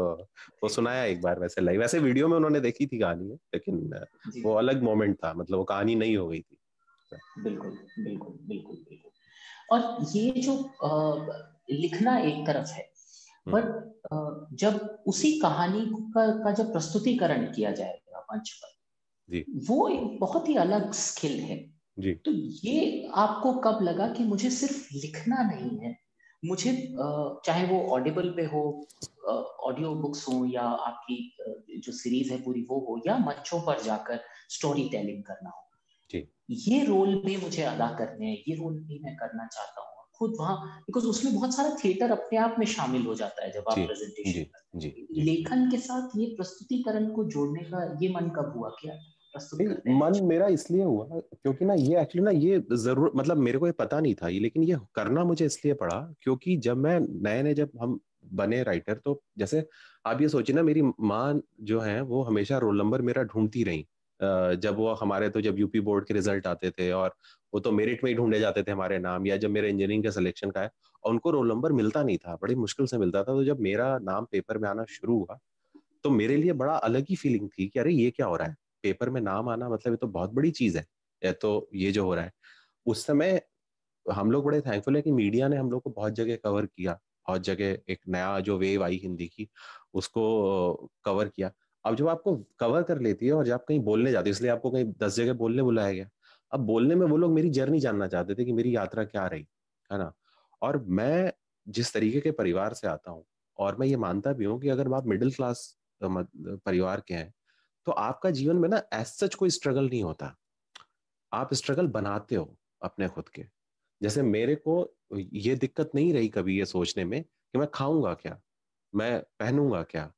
वो सुनाया एक बार वैसे लाइव, वैसे वीडियो में उन्होंने देखी थी कहानी में, लेकिन जी वो अलग मोमेंट था, मतलब वो कहानी नहीं हो गई थी। बिल्कुल बिल्कुल बिल्कुल बिल्कुल। और ये जो लिखना एक तरफ है, हम्म, बट जब उसी कहानी का जब प्रस्तुतिकरण किया जाएगा मंच पर, जी वो एक बहुत ही अलग स्किल है। जी तो ये आपको कब लगा कि मुझे सिर्फ लिखना नहीं है, मुझे चाहे वो ऑडिबल पे हो, ऑडियो बुक्स हो, या आपकी जो सीरीज है पूरी वो हो, या मंचों पर जाकर स्टोरी टेलिंग करना हो, जी ये रोल भी मुझे अदा करने हैं, ये रोल भी मैं करना चाहता हूँ खुद वहां, बिकॉज उसमें बहुत सारा थिएटर अपने आप में शामिल हो जाता है जब आप जी प्रेजेंटेशन जी जी करते हैं। जी। लेखन के साथ ये प्रस्तुतिकरण को जोड़ने का ये मन कब हुआ, क्या प्रस्तुत नहीं, करते हैं मन मंच मेरा इसलिए हुआ क्योंकि ना ये एक्चुअली ना ये जरूर, मतलब मेरे को ये पता नहीं था ये, लेकिन ये करना मुझे इसलिए पड़ा क्योंकि जब मैं नए नए, जब हम बने राइटर, तो जैसे आप ये सोचिए ना, मेरी माँ जो है वो हमेशा रोल नंबर मेरा ढूंढती रही। जब वो हमारे, तो जब यूपी बोर्ड के रिजल्ट आते थे, और वो तो मेरिट में ही ढूंढे जाते थे हमारे नाम, या जब मेरे इंजीनियरिंग का सिलेक्शन का है, और उनको रोल नंबर मिलता नहीं था, बड़ी मुश्किल से मिलता था। तो जब मेरा नाम पेपर में आना शुरू हुआ तो मेरे लिए बड़ा अलग ही फीलिंग थी कि अरे ये क्या हो रहा है, पेपर में नाम आना मतलब ये तो बहुत बड़ी चीज है, ये तो ये जो हो रहा है। उस समय हम लोग बड़े थैंकफुल है कि मीडिया ने हम लोग को बहुत जगह कवर किया, बहुत जगह एक नया जो वेव आई हिंदी की, उसको कवर किया। अब जब आपको कवर कर लेती है और जब आप कहीं बोलने जाते हो, इसलिए आपको कहीं 10 जगह बोलने बुलाया गया, अब बोलने में वो लोग मेरी जर्नी जानना चाहते थे कि मेरी यात्रा क्या रही, है ना। और मैं जिस तरीके के परिवार से आता हूँ, और मैं ये मानता भी हूँ कि अगर आप मिडिल क्लास परिवार के हैं, तो आपका जीवन में ना एज सच कोई स्ट्रगल नहीं होता, आप स्ट्रगल बनाते हो अपने खुद के। जैसे मेरे को ये दिक्कत नहीं रही कभी ये सोचने में कि मैं खाऊंगा क्या, मैं पहनूंगा क्या।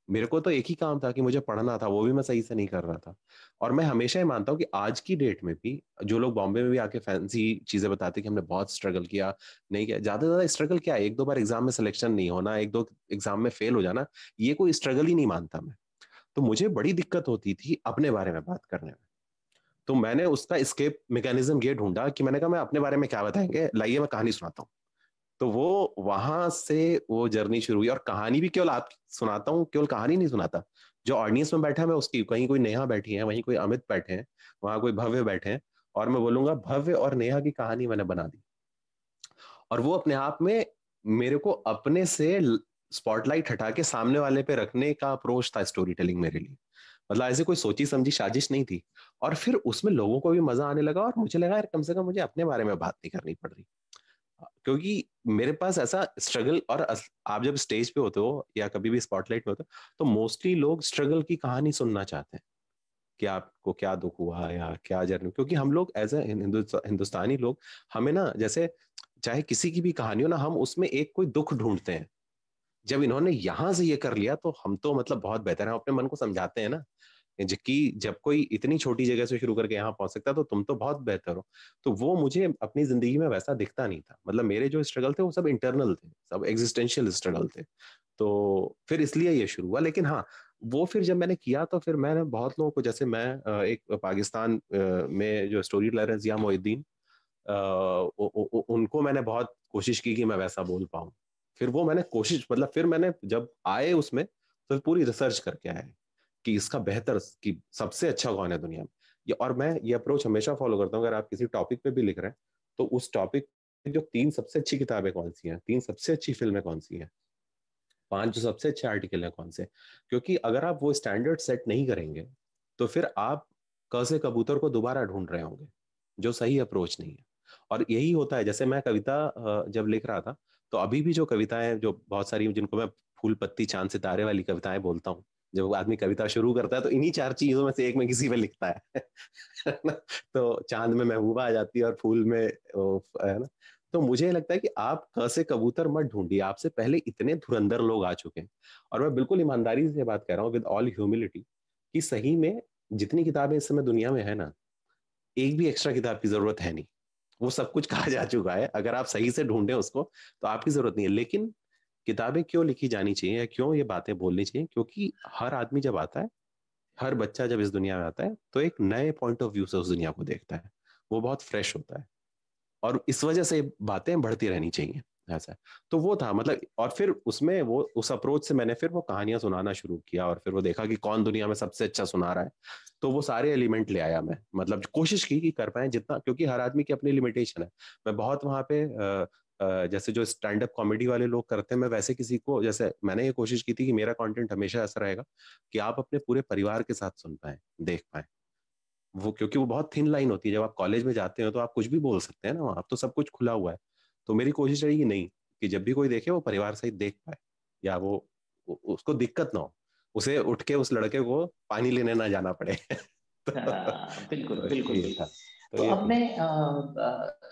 मेरे को तो एक ही काम था कि मुझे पढ़ना था, वो भी मैं सही से नहीं कर रहा था। और मैं हमेशा ही मानता हूँ कि आज की डेट में भी जो लोग बॉम्बे में भी आके फैंसी चीजें बताते हैं कि हमने बहुत स्ट्रगल किया, नहीं किया, ज्यादा से ज्यादा स्ट्रगल क्या है, 1-2 बार एग्जाम में सिलेक्शन नहीं होना, 1-2 एग्जाम में फेल हो जाना, ये कोई स्ट्रगल ही नहीं मानता मैं। तो मुझे बड़ी दिक्कत होती थी अपने बारे में बात करने में। तो मैंने उसका एस्केप मैकेनिज्म ये ढूंढा कि मैंने कहा मैं अपने बारे में क्या बताएंगे, लाइए मैं कहानी सुनाता हूँ। तो वो वहां से वो जर्नी शुरू हुई, और कहानी भी केवल आप सुनाता हूँ, केवल कहानी नहीं सुनाता, जो ऑडियंस में बैठा है मैं उसकी, कहीं कोई नेहा बैठी है, वहीं कोई अमित बैठे हैं, वहां कोई भव्य बैठे हैं, और मैं बोलूंगा भव्य और नेहा की कहानी मैंने बना दी। और वो अपने आप में मेरे को अपने से स्पॉटलाइट हटा के सामने वाले पे रखने का अप्रोच था स्टोरी टेलिंग मेरे लिए। मतलब ऐसे कोई सोची समझी साजिश नहीं थी। और फिर उसमें लोगों को भी मजा आने लगा और मुझे लगा यार कम से कम मुझे अपने बारे में बात नहीं करनी पड़ रही, क्योंकि मेरे पास ऐसा स्ट्रगल। और आप जब स्टेज पे होते हो या कभी भी स्पॉटलाइट में होते हो तो मोस्टली लोग स्ट्रगल की कहानी सुनना चाहते हैं कि आपको क्या दुख हुआ या क्या जर्नी, क्योंकि हम लोग एज ए हिंदुस्तानी लोग, हमें ना जैसे चाहे किसी की भी कहानी हो ना, हम उसमें एक कोई दुख ढूंढते हैं। जब इन्होंने यहां से ये कर लिया तो हम तो मतलब बहुत बेहतर है, हम अपने मन को समझाते हैं ना कि जब कोई इतनी छोटी जगह से शुरू करके यहाँ पहुंच सकता है तो तुम तो बहुत बेहतर हो। तो वो मुझे अपनी जिंदगी में वैसा दिखता नहीं था। मतलब मेरे जो स्ट्रगल थे वो सब इंटरनल थे, सब एग्जिस्टेंशियल स्ट्रगल थे। तो फिर इसलिए ये शुरू हुआ। लेकिन हाँ, वो फिर जब मैंने किया तो फिर मैंने बहुत लोगों को, जैसे मैं एक पाकिस्तान में जो स्टोरी टेलर है जिया मोहिद्दीन, उनको मैंने बहुत कोशिश की कि मैं वैसा बोल पाऊँ। फिर वो मैंने कोशिश, मतलब फिर मैंने जब आए उसमें तो पूरी रिसर्च करके आए कि इसका बेहतर, कि सबसे अच्छा कौन है दुनिया में। ये, और मैं ये अप्रोच हमेशा फॉलो करता हूँ। अगर आप किसी टॉपिक पे भी लिख रहे हैं तो उस टॉपिक जो 3 सबसे अच्छी किताबें कौन सी हैं, 3 सबसे अच्छी फिल्में कौन सी हैं, 5 जो सबसे अच्छे आर्टिकल हैं कौन से। क्योंकि अगर आप वो स्टैंडर्ड सेट नहीं करेंगे तो फिर आप क से कबूतर को दोबारा ढूंढ रहे होंगे, जो सही अप्रोच नहीं है। और यही होता है, जैसे मैं कविता जब लिख रहा था तो अभी भी जो कविताएं, जो बहुत सारी जिनको मैं फूल पत्ती चांद सितारे वाली कविताएं बोलता हूँ, जब आदमी कविता शुरू करता है तो इन्हीं 4 चीजों में से एक में किसी में लिखता है तो चांद में महबूबा आ जाती है और फूल में है ना। तो मुझे लगता है कि आप क से कबूतर मत ढूंढिए, आपसे पहले इतने धुरंधर लोग आ चुके हैं। और मैं बिल्कुल ईमानदारी से बात कर रहा हूँ, विद ऑल ह्यूमिलिटी, कि सही में जितनी किताबें इस समय दुनिया में है ना, एक भी एक्स्ट्रा किताब की जरूरत है नहीं। वो सब कुछ कहा जा चुका है। अगर आप सही से ढूंढें उसको तो आपकी जरूरत नहीं है। लेकिन किताबें क्यों लिखी जानी चाहिए या क्यों ये बातें बोलनी चाहिए? क्योंकि हर आदमी जब आता है, हर बच्चा जब इस दुनिया में आता है तो एक नए पॉइंट ऑफ व्यू से उस दुनिया को देखता है, वो बहुत फ्रेश होता है। और इस वजह से बातें बढ़ती रहनी चाहिए, ऐसा है। तो वो था मतलब, और फिर उसमें वो उस अप्रोच से मैंने फिर वो कहानियां सुनाना शुरू किया और फिर वो देखा कि कौन दुनिया में सबसे अच्छा सुना रहा है। तो वो सारे एलिमेंट ले आया मैं, मतलब कोशिश की कि कर पाए जितना, क्योंकि हर आदमी की अपनी लिमिटेशन है। मैं बहुत वहां पे जैसे जो स्टैंड अप कॉमेडी वाले लोग करते हैं, मैं वैसे किसी को, जैसे मैंने ये कोशिश की थी कि मेरा कंटेंट हमेशा ऐसा रहेगा कि आप अपने पूरे परिवार के साथ सुन पाए, देख पाए वो, क्योंकि वो बहुत थिन लाइन होती है। जब आप कॉलेज में जाते हो तो आप कुछ भी बोल सकते हैं ना, वहाँ तो सब कुछ खुला हुआ है। तो मेरी कोशिश रहेगी नहीं, कि जब भी कोई देखे वो परिवार सहित देख पाए, या वो उसको दिक्कत ना हो, उसे उठ के उस लड़के को पानी लेने ना जाना पड़े बिल्कुल तो बिल्कुल ये बिल्कुल। था। तो तो ये अब थी। मैं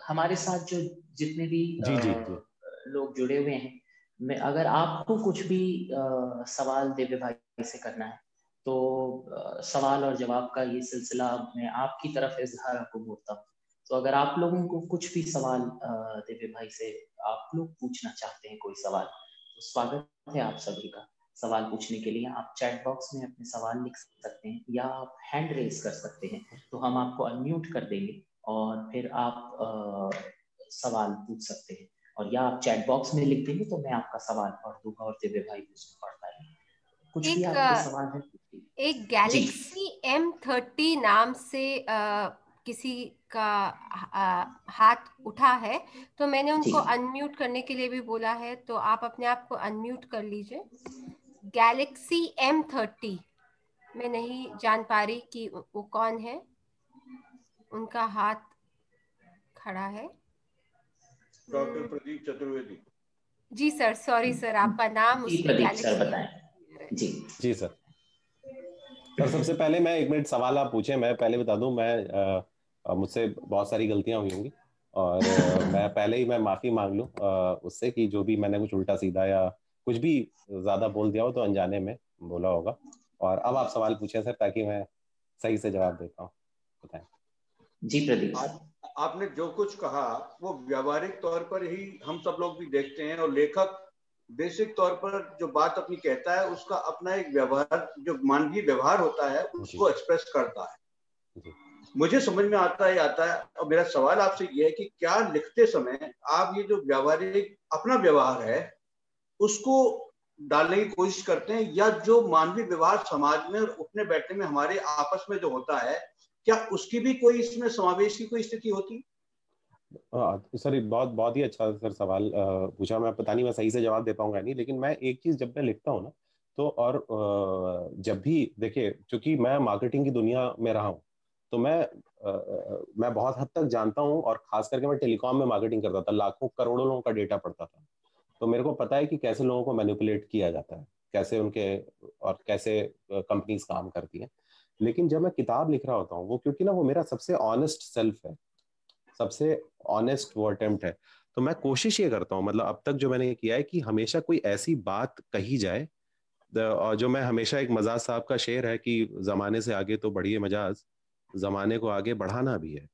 हमारे साथ जो जितने भी जी जी जी। लोग जुड़े हुए हैं, मैं अगर आपको कुछ भी सवाल दिव्य भाई से करना है तो सवाल और जवाब का ये सिलसिला मैं आपकी तरफ इजहार को बोलता हूँ। तो अगर आप लोगों को कुछ भी सवाल दिव्य भाई से आप लोग पूछना चाहते हैं कोई सवाल, तो स्वागत है आप सभी का। सवाल पूछने के लिए आप चैट बॉक्स में अपने सवाल लिख सकते हैं या आप हैंड रेज कर सकते हैं, तो हम आपको अनम्यूट कर देंगे और फिर आप सवाल पूछ सकते हैं। और या आप चैट बॉक्स में लिख देंगे तो मैं आपका सवाल पढ़ दूंगा और दिव्य भाई उसको पढ़ पाएंगे। कुछ भी एक आपके सवाल है एक जी। गैलेक्सी M30 नाम से किसी का हाथ उठा है, तो मैंने जी उनको अनम्यूट करने के लिए भी बोला है, तो आप अपने आप को अनम्यूट कर लीजिए। गैलेक्सी M30, मैं नहीं जान पा रही कि वो कौन है, उनका हाथ खड़ा है। डॉक्टर प्रदीप चतुर्वेदी। जी सर, सॉरी सर, आपका नाम जी उसमें प्रदीप सर गैलेक्सी बताएं। जी जी सर। सर सबसे पहले मैं एक मिनट सवाल आप पूछें, मैं पहले बता दूं, मैं मुझसे बहुत सारी गलतियां हुई होंगी और मैं पहले ही मैं माफी मांग लूं उससे, कि जो भी मैंने कुछ उल्टा सीधा या कुछ भी ज्यादा बोल दिया हो तो अनजाने में बोला होगा। और अब आप सवाल पूछें सर, ताकि मैं सही से जवाब दे पाऊं। बताएं। जी प्रदीप सर। आपने जो कुछ कहा वो व्यावहारिक तौर पर ही हम सब लोग भी देखते हैं, और लेखक बेसिक तौर पर जो बात अपनी कहता है उसका अपना एक व्यवहार, जो मानवीय व्यवहार होता है उसको एक्सप्रेस करता है। मुझे समझ में आता है। और मेरा सवाल आपसे ये है कि क्या लिखते समय आप ये जो व्यावहारिक अपना व्यवहार है उसको डालने की कोशिश करते हैं, या जो मानवीय व्यवहार समाज में और उठने बैठने में हमारे आपस में जो होता है, क्या उसकी भी कोई इसमें समावेश की कोई स्थिति होती? सर बहुत बहुत ही अच्छा सर सवाल पूछा। मैं पता नहीं मैं सही से जवाब दे पाऊंगा नहीं, लेकिन मैं एक चीज जब मैं लिखता हूँ ना, तो और जब भी देखिए, क्योंकि मैं मार्केटिंग की दुनिया में रहा हूँ, तो मैं बहुत हद तक जानता हूँ, और खास करके मैं टेलीकॉम में मार्केटिंग करता था, लाखों करोड़ों लोगों का डेटा पड़ता था। तो मेरे को पता है कि कैसे लोगों को मैनिपुलेट किया जाता है, कैसे उनके, और कैसे कंपनीज काम करती हैं। लेकिन जब मैं किताब लिख रहा होता हूँ, वो क्योंकि ना वो मेरा सबसे ऑनेस्ट सेल्फ है, सबसे ऑनेस्ट वो अटेम्प्ट है, तो मैं कोशिश ये करता हूँ, मतलब अब तक जो मैंने किया है कि हमेशा कोई ऐसी बात कही जाए, और जो मैं हमेशा, एक मजाज साहब का शेर है कि जमाने से आगे तो बढ़िए मजाज, जमाने को आगे बढ़ाना भी है।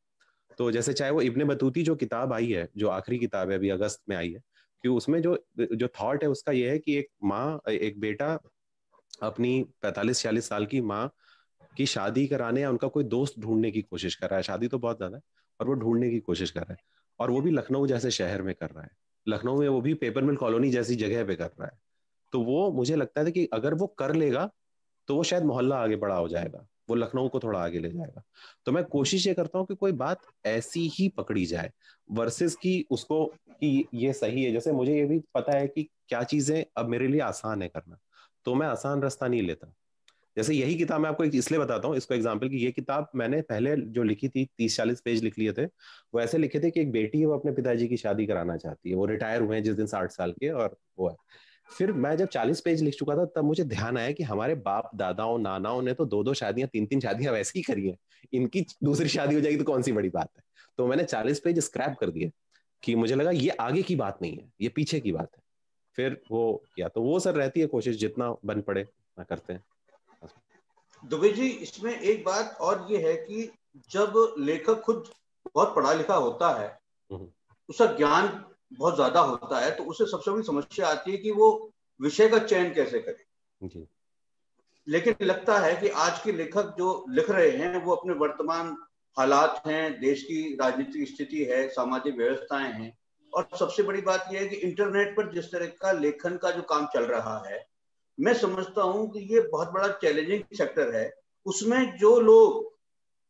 तो जैसे चाहे वो इब्ने बतूती जो किताब आई है, जो आखिरी किताब है अभी अगस्त में आई है, कि उसमें जो जो थॉट है उसका ये है कि एक माँ, एक बेटा अपनी 45-46 साल की माँ की शादी कराने या उनका कोई दोस्त ढूंढने की कोशिश कर रहा है, शादी तो बहुत ज्यादा है, और वो ढूंढने की कोशिश कर रहा है, और वो भी लखनऊ जैसे शहर में कर रहा है, लखनऊ में वो भी पेपर मिल कॉलोनी जैसी जगह पे कर रहा है। तो वो मुझे लगता है कि अगर वो कर लेगा तो वो शायद मोहल्ला आगे बड़ा हो जाएगा, वो लखनऊ को थोड़ा आगे ले जाएगा। तो मैं कोशिश ये करता हूँ कि कोई बात ऐसी ही पकड़ी जाए, वर्सेस कि उसको, कि ये सही है। जैसे मुझे ये भी पता है कि क्या चीजें अब मेरे लिए आसान है करना, तो मैं आसान रास्ता नहीं लेता। जैसे यही किताब मैं आपको इसलिए बताता हूँ इसको एग्जाम्पल, कि ये किताब मैंने पहले जो लिखी थी, 30-40 पेज लिख लिए थे। वो ऐसे लिखे थे कि एक बेटी है, वो अपने पिताजी की शादी कराना चाहती है, वो रिटायर हुए हैं जिस दिन 60 साल के, और वो है। फिर मैं जब 40 पेज लिख चुका था, तब मुझे ध्यान आया कि हमारे बाप दादाओं नानाओं ने तो 2-2 शादियां, 3-3 शादियां वैसे ही करी हैं, इनकी दूसरी शादी हो जाएगी तो कौन सी बड़ी बात है। तो मैंने 40 पेज स्क्रैप कर दिए, कि मुझे लगा ये आगे की बात नहीं है, ये पीछे की बात है। फिर वो किया, तो वो सर रहती है कोशिश, जितना बन पड़े ना करते हैं। दुबे जी, इसमें एक बात और ये है कि जब लेखक खुद बहुत पढ़ा लिखा होता है, उसका ज्ञान बहुत ज्यादा होता है, तो उसे सबसे बड़ी समस्या आती है कि वो विषय का चयन कैसे करे। जी। लेकिन लगता है कि आज के लेखक जो लिख रहे हैं वो अपने वर्तमान हालात हैं, देश की राजनीतिक स्थिति है, सामाजिक व्यवस्थाएं हैं, और सबसे बड़ी बात यह है कि इंटरनेट पर जिस तरह का लेखन का जो काम चल रहा है, मैं समझता हूं कि ये बहुत बड़ा चैलेंजिंग सेक्टर है। उसमें जो लोग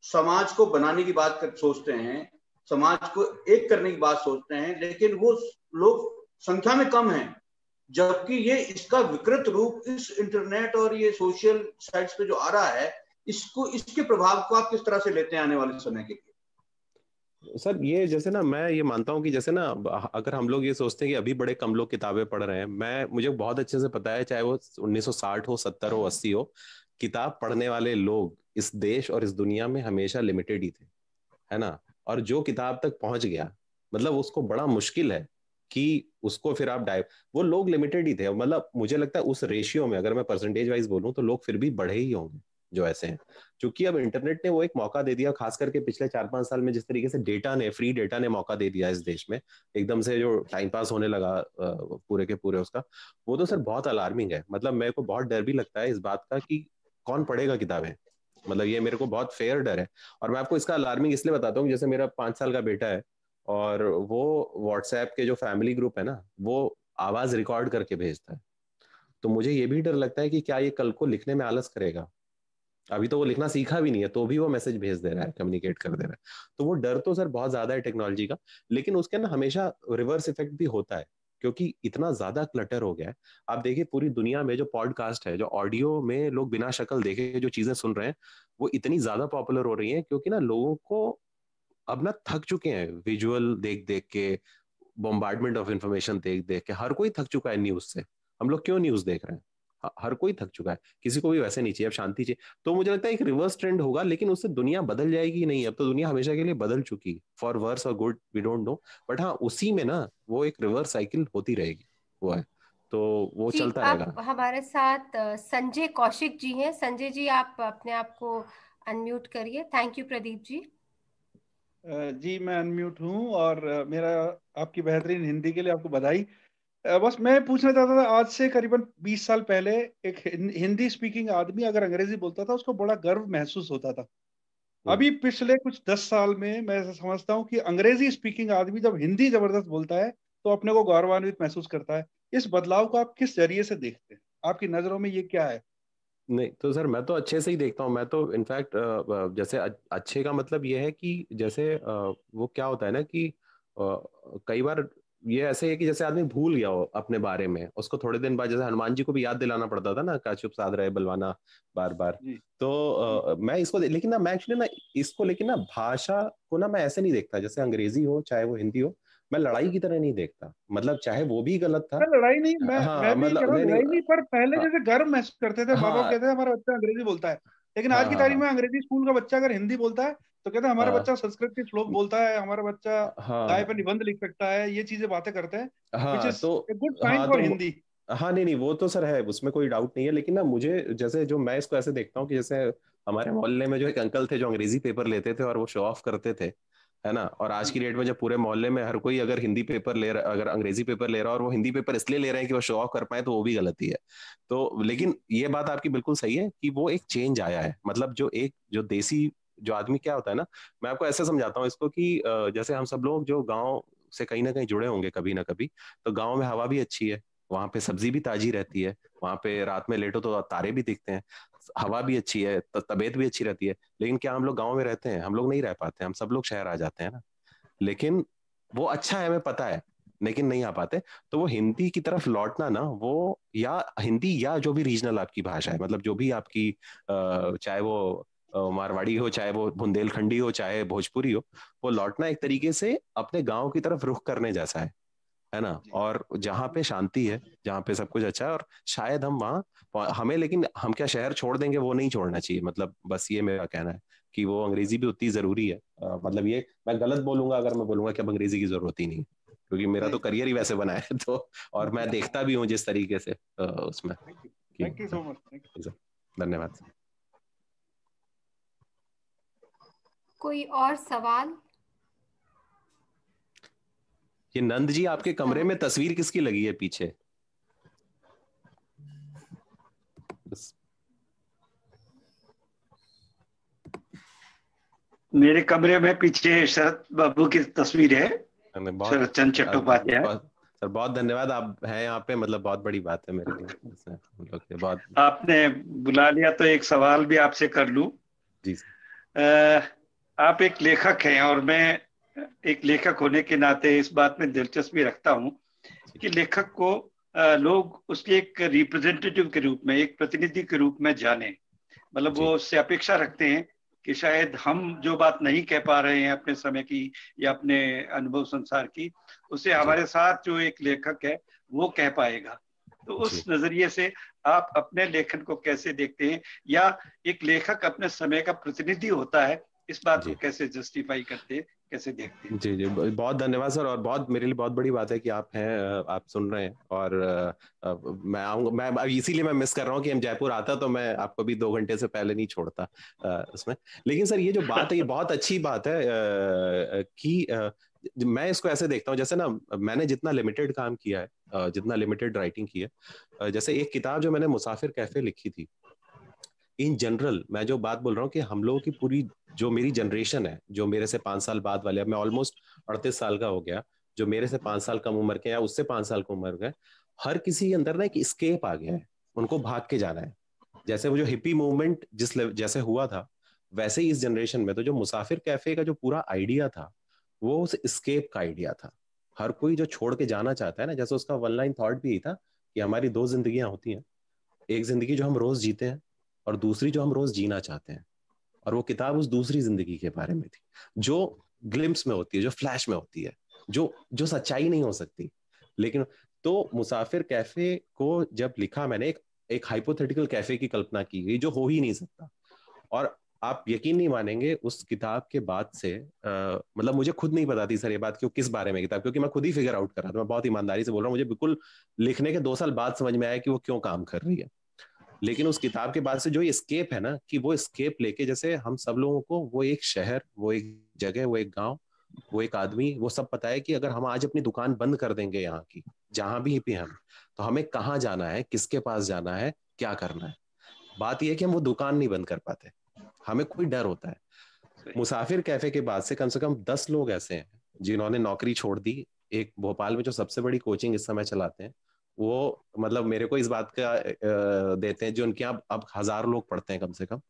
समाज को बनाने की बात सोचते हैं, समाज को एक करने की बात सोचते हैं, लेकिन वो लोग संख्या में कम हैं। जबकि ये इसका विकृत रूप इस इंटरनेट और ये सोशल साइट्स पे जो आ रहा है, इसको, इसके प्रभाव को आप किस तरह से लेते हैं आने वाले समय के लिए? सर ये जैसे ना, मैं ये मानता हूँ कि जैसे ना, अगर हम लोग ये सोचते हैं कि अभी बड़े कम लोग किताबें पढ़ रहे हैं, मुझे बहुत अच्छे से पता है, चाहे वो 1960 हो, 70 हो, 80 हो, किताब पढ़ने वाले लोग इस देश और इस दुनिया में हमेशा लिमिटेड ही थे, है ना। और जो किताब तक पहुंच गया, मतलब उसको बड़ा मुश्किल है कि उसको फिर आप डाइव, वो लोग लिमिटेड ही थे। मतलब मुझे लगता है उस रेशियो में अगर मैं परसेंटेज वाइज बोलूं, तो लोग फिर भी बढ़े ही होंगे जो ऐसे हैं। क्योंकि अब इंटरनेट ने वो एक मौका दे दिया, खास करके पिछले 4-5 साल में, जिस तरीके से डेटा ने, फ्री डेटा ने मौका दे दिया इस देश में, एकदम से जो टाइम पास होने लगा पूरे के पूरे उसका, वो तो सर बहुत अलार्मिंग है। मतलब मेरे को बहुत डर भी लगता है इस बात का कि कौन पढ़ेगा किताबें, मतलब ये मेरे को बहुत फेयर डर है। और मैं आपको इसका अलार्मिंग इसलिए बताता हूँ, जैसे मेरा 5 साल का बेटा है, और वो व्हाट्सएप के जो फैमिली ग्रुप है ना, वो आवाज रिकॉर्ड करके भेजता है। तो मुझे ये भी डर लगता है कि क्या ये कल को लिखने में आलस करेगा। अभी तो वो लिखना सीखा भी नहीं है, तो भी वो मैसेज भेज दे रहा है, कम्युनिकेट कर दे रहा है। तो वो डर तो सर बहुत ज्यादा है टेक्नोलॉजी का। लेकिन उसके ना हमेशा रिवर्स इफेक्ट भी होता है, क्योंकि इतना ज्यादा क्लटर हो गया है। आप देखिए पूरी दुनिया में जो पॉडकास्ट है, जो ऑडियो में लोग बिना शक्ल देखे जो चीजें सुन रहे हैं, वो इतनी ज्यादा पॉपुलर हो रही है, क्योंकि ना लोगों को अब ना थक चुके हैं विजुअल देख देख के, बॉम्बार्डमेंट ऑफ इंफॉर्मेशन देख देख के। हर कोई थक चुका है न्यूज से। हम लोग क्यों न्यूज देख रहे हैं? हर कोई थक चुका है, किसी को भी वैसे नहीं चाहिए, अब शांति चाहिए। तो मुझे लगता है एक रिवर्स ट्रेंड होगा, लेकिन उससे दुनिया बदल जाएगी नहीं। अब तो दुनिया हमेशा के लिए बदल चुकी, फॉर वर्स और good we don't know, but हाँ उसी में ना वो एक रिवर्स साइकिल होती रहेगी, वो है, तो वो जी, चलता अब रहेगा। हमारे साथ संजय कौशिक जी हैं। संजय जी, आप अपने आप को अनम्यूट करिए। Thank you Pradeep ji. जी मैं अनम्यूट हूँ, और मेरा आपकी बेहतरीन हिंदी के लिए आपको बधाई। बस मैं पूछना चाहता था, आज से करीबन 20 साल पहले एक हिंदी स्पीकिंग आदमी अगर अंग्रेजी बोलता था, उसको बड़ा गर्व महसूस होता था। अभी पिछले कुछ 10 साल में मैं ऐसा समझता हूँ कि अंग्रेजी स्पीकिंग आदमी जब हिंदी जबरदस्त बोलता है तो अपने को गौरवान्वित महसूस करता है। इस बदलाव को आप किस जरिए से देखते हैं? आपकी नजरों में ये क्या है? नहीं तो सर मैं तो अच्छे से ही देखता हूँ। मैं तो इनफैक्ट जैसे अच्छे का मतलब ये है कि जैसे वो क्या होता है ना कि कई बार ये ऐसे है कि जैसे आदमी भूल गया हो अपने बारे में, उसको थोड़े दिन बाद, जैसे हनुमान जी को भी याद दिलाना पड़ता था ना, का चुप साध रहे बलवाना, बार बार। जी तो मैं इसको लेकिन ना, मैं एक्चुअली ना इसको लेकिन ना भाषा को ना मैं ऐसे नहीं देखता, जैसे अंग्रेजी हो चाहे वो हिंदी हो, मैं लड़ाई की तरह नहीं देखता। मतलब चाहे वो भी गलत था। मैं लड़ाई नहीं, मैं हाँ भी कह मतलब रहा हूँ नहीं नहीं। लड़ाई नहीं, पर पहले हाँ जैसे गर्व महसूस करते थे, माँ बाप हाँ कहते हैं हमारा बच्चा अंग्रेजी बोलता है, लेकिन हाँ आज की हाँ तारीख हाँ में अंग्रेजी स्कूल का बच्चा अगर हिंदी बोलता है तो कहते हैं हमारा हाँ बच्चा संस्कृत के श्लोक बोलता है, हमारा बच्चा गाय हाँ पर निबंध लिख सकता है, ये चीजें बातें करते हैं, विच हाँ। इज तो ए गुड साइन हाँ फॉर तो हिंदी। हाँ नहीं नहीं, वो तो सर है, उसमें कोई डाउट नहीं है। लेकिन ना मुझे जैसे, जो मैं इसको ऐसे देखता हूँ कि जैसे हमारे मोहल्ले में जो एक अंकल थे जो अंग्रेजी पेपर लेते थे और वो शो ऑफ करते थे, है ना। और आज की डेट में जब पूरे मोहल्ले में हर कोई अगर हिंदी पेपर ले रहा, अगर अंग्रेजी पेपर ले रहा है और वो हिंदी पेपर इसलिए ले रहे हैं कि वो शो ऑफ कर पाए, तो वो भी गलती है। तो लेकिन ये बात आपकी बिल्कुल सही है कि वो एक चेंज आया है। मतलब जो एक जो देसी जो आदमी क्या होता है ना, मैं आपको ऐसे समझाता हूँ इसको कि जैसे हम सब लोग जो गाँव से कहीं ना कहीं जुड़े होंगे कभी ना कभी, तो गाँव में हवा भी अच्छी है, वहां पे सब्जी भी ताजी रहती है, वहां पे रात में लेटो तो तारे भी दिखते हैं, हवा भी अच्छी है, तबीयत भी अच्छी रहती है। लेकिन क्या हम लोग गाँव में रहते हैं? हम लोग नहीं रह पाते, हम सब लोग शहर आ जाते हैं ना। लेकिन वो अच्छा है, हमें पता है, लेकिन नहीं आ पाते। तो वो हिंदी की तरफ लौटना ना, वो या हिंदी या जो भी रीजनल आपकी भाषा है, मतलब जो भी आपकी चाहे वो मारवाड़ी हो, चाहे वो बुंदेलखंडी हो, चाहे भोजपुरी हो, वो लौटना एक तरीके से अपने गांव की तरफ रुख करने जैसा है ना। जी और जहाँ पे शांति है, जहाँ पे सब कुछ अच्छा है, और शायद हम वहाँ हमें, लेकिन हम क्या शहर छोड़ देंगे? वो नहीं छोड़ना चाहिए। मतलब बस ये मेरा कहना है कि वो अंग्रेजी भी उतनी जरूरी है। मतलब ये मैं गलत बोलूंगा अगर मैं बोलूंगा कि अब अंग्रेजी की जरूरत ही नहीं है, क्योंकि मेरा तो नहीं, करियर ही वैसे बना है। तो और मैं देखता भी हूँ जिस तरीके से उसमें कि थैंक यू सो मच। धन्यवाद। कोई और सवाल? ये नंद जी, आपके कमरे में तस्वीर किसकी लगी है पीछे? बस मेरे कमरे में पीछे शरद बाबू की तस्वीर है, बहुत शरद चंद्र चट्टोपाध्याय। सर बहुत धन्यवाद, आप हैं यहाँ पे, मतलब बहुत बड़ी बात है मेरे लिए इसमें, हम लोग के बहुत। आपने बुला लिया तो एक सवाल भी आपसे कर लूं। जी आप एक लेखक हैं और मैं एक लेखक होने के नाते इस बात में दिलचस्पी रखता हूं कि लेखक को लोग उसके एक रिप्रेजेंटेटिव के रूप में, एक प्रतिनिधि के रूप में जाने। मतलब जी वो उससे अपेक्षा रखते हैं कि शायद हम जो बात नहीं कह पा रहे हैं अपने समय की या अपने अनुभव संसार की, उसे जी हमारे साथ जो एक लेखक है वो कह पाएगा। तो जी उस नजरिए से आप अपने लेखन को कैसे देखते हैं, या एक लेखक अपने समय का प्रतिनिधि होता है, इस बात को जी कैसे जस्टिफाई करते हैं, कैसे देखते हैं? जी जी बहुत धन्यवाद सर। और बहुत मेरे लिए बहुत बड़ी बात है कि आप हैं, आप सुन रहे हैं। और मैं आऊंगा, मैं अब इसीलिए मैं मिस कर रहा हूँ कि हम जयपुर आता तो मैं आपको भी 2 घंटे से पहले नहीं छोड़ता उसमें। लेकिन सर ये जो बात है ये बहुत अच्छी बात है कि मैं इसको ऐसे देखता हूँ, जैसे ना मैंने जितना लिमिटेड काम किया है, जितना लिमिटेड राइटिंग की है, जैसे एक किताब जो मैंने मुसाफिर कैफे लिखी थी, इन जनरल मैं जो बात बोल रहा हूँ कि हम लोगों की पूरी जो मेरी जनरेशन है, जो मेरे से 5 साल बाद वाले, अब मैं ऑलमोस्ट 38 साल का हो गया, जो मेरे से 5 साल कम उम्र के या उससे 5 साल कम उम्र के, हर किसी के अंदर ना एक स्केप आ गया है, उनको भाग के जाना है। जैसे वो जो हिप्पी मूवमेंट जैसे हुआ था, वैसे ही इस जनरेशन में तो जो मुसाफिर कैफे का जो पूरा आइडिया था, वो उस स्केप का आइडिया था। हर कोई जो छोड़ के जाना चाहता है ना, जैसे उसका वन लाइन थॉट भी यही था कि हमारी 2 जिंदगियां होती हैं, एक जिंदगी जो हम रोज जीते हैं और दूसरी जो हम रोज जीना चाहते हैं। और वो किताब उस दूसरी जिंदगी के बारे में थी, जो ग्लिम्स में होती है, जो फ्लैश में होती है, जो जो सच्चाई नहीं हो सकती। लेकिन तो मुसाफिर कैफे को जब लिखा मैंने, एक हाइपोथेटिकल कैफे की कल्पना की गई जो हो ही नहीं सकता। और आप यकीन नहीं मानेंगे, उस किताब के बाद से मतलब मुझे खुद नहीं पता थी सर ये बात क्यों, किस बारे में किताब, क्योंकि मैं खुद ही फिगर आउट कर रहा था। मैं बहुत ईमानदारी से बोल रहा हूँ, मुझे बिल्कुल लिखने के 2 साल बाद समझ में आया कि वो क्यों काम कर रही है। लेकिन उस किताब के बाद से जो स्केप है ना, कि वो स्केप लेके जैसे हम सब लोगों को वो एक शहर, वो एक जगह, वो एक गांव, वो एक आदमी, वो सब पता है कि अगर हम आज अपनी दुकान बंद कर देंगे यहाँ की, जहां भी हम, तो हमें कहाँ जाना है, किसके पास जाना है, क्या करना है। बात यह है कि हम वो दुकान नहीं बंद कर पाते, हमें कोई डर होता है। मुसाफिर कैफे के बाद से कम 10 लोग ऐसे हैं जिन्होंने नौकरी छोड़ दी। एक भोपाल में जो सबसे बड़ी कोचिंग इस समय चलाते हैं, वो मतलब मेरे को इस बात का देते हैं, जो उनके यहाँ अब 1000 लोग पढ़ते हैं कम से कम।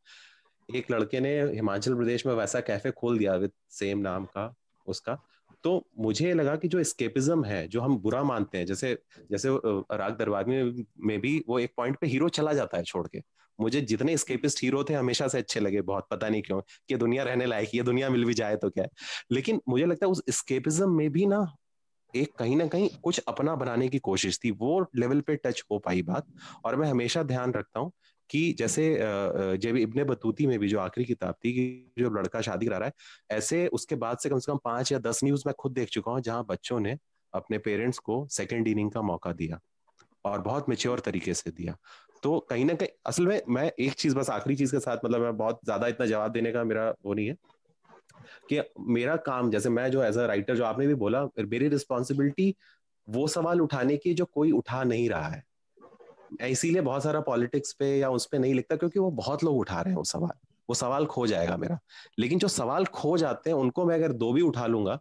एक लड़के ने हिमाचल प्रदेश में वैसा कैफे खोल दिया विद सेम नाम का उसका, तो मुझे लगा कि जो एस्केपिज्म है, जो हम बुरा मानते हैं, जैसे जैसे राग दरबार में भी वो एक पॉइंट पे हीरो चला जाता है छोड़ के। मुझे जितने एस्केपिस्ट हीरो थे हमेशा से अच्छे लगे, बहुत, पता नहीं क्यों, कि दुनिया रहने लायक, ये दुनिया मिल भी जाए तो क्या है। लेकिन मुझे लगता है उस एस्केपिज्म में भी ना एक कहीं ना कहीं कुछ अपना बनाने की कोशिश थी, वो लेवल पे टच हो पाई बात। और मैं हमेशा ध्यान रखता हूँ कि जैसे जब इब्ने बतूती में भी जो आखिरी किताब थी कि जो लड़का शादी करा रहा है, ऐसे उसके बाद से कम 5 या 10 न्यूज मैं खुद देख चुका हूँ जहां बच्चों ने अपने पेरेंट्स को सेकेंड इनिंग का मौका दिया, और बहुत मेच्योर तरीके से दिया। तो कहीं ना कहीं असल में मैं एक चीज बस आखिरी चीज के साथ, मतलब मैं बहुत ज्यादा इतना जवाब देने का मेरा वो नहीं है कि मेरा काम, जैसे मैं जो एज अ राइटर, जो आपने भी बोला, मेरी रिस्पॉन्सिबिलिटी वो सवाल उठाने की जो कोई उठा नहीं रहा है। इसीलिए बहुत सारा पॉलिटिक्स पे या उस पे नहीं लिखता, क्योंकि वो बहुत लोग उठा रहे हैं वो सवाल खो जाएगा मेरा। लेकिन जो सवाल खो जाते हैं उनको मैं अगर 2 भी उठा लूंगा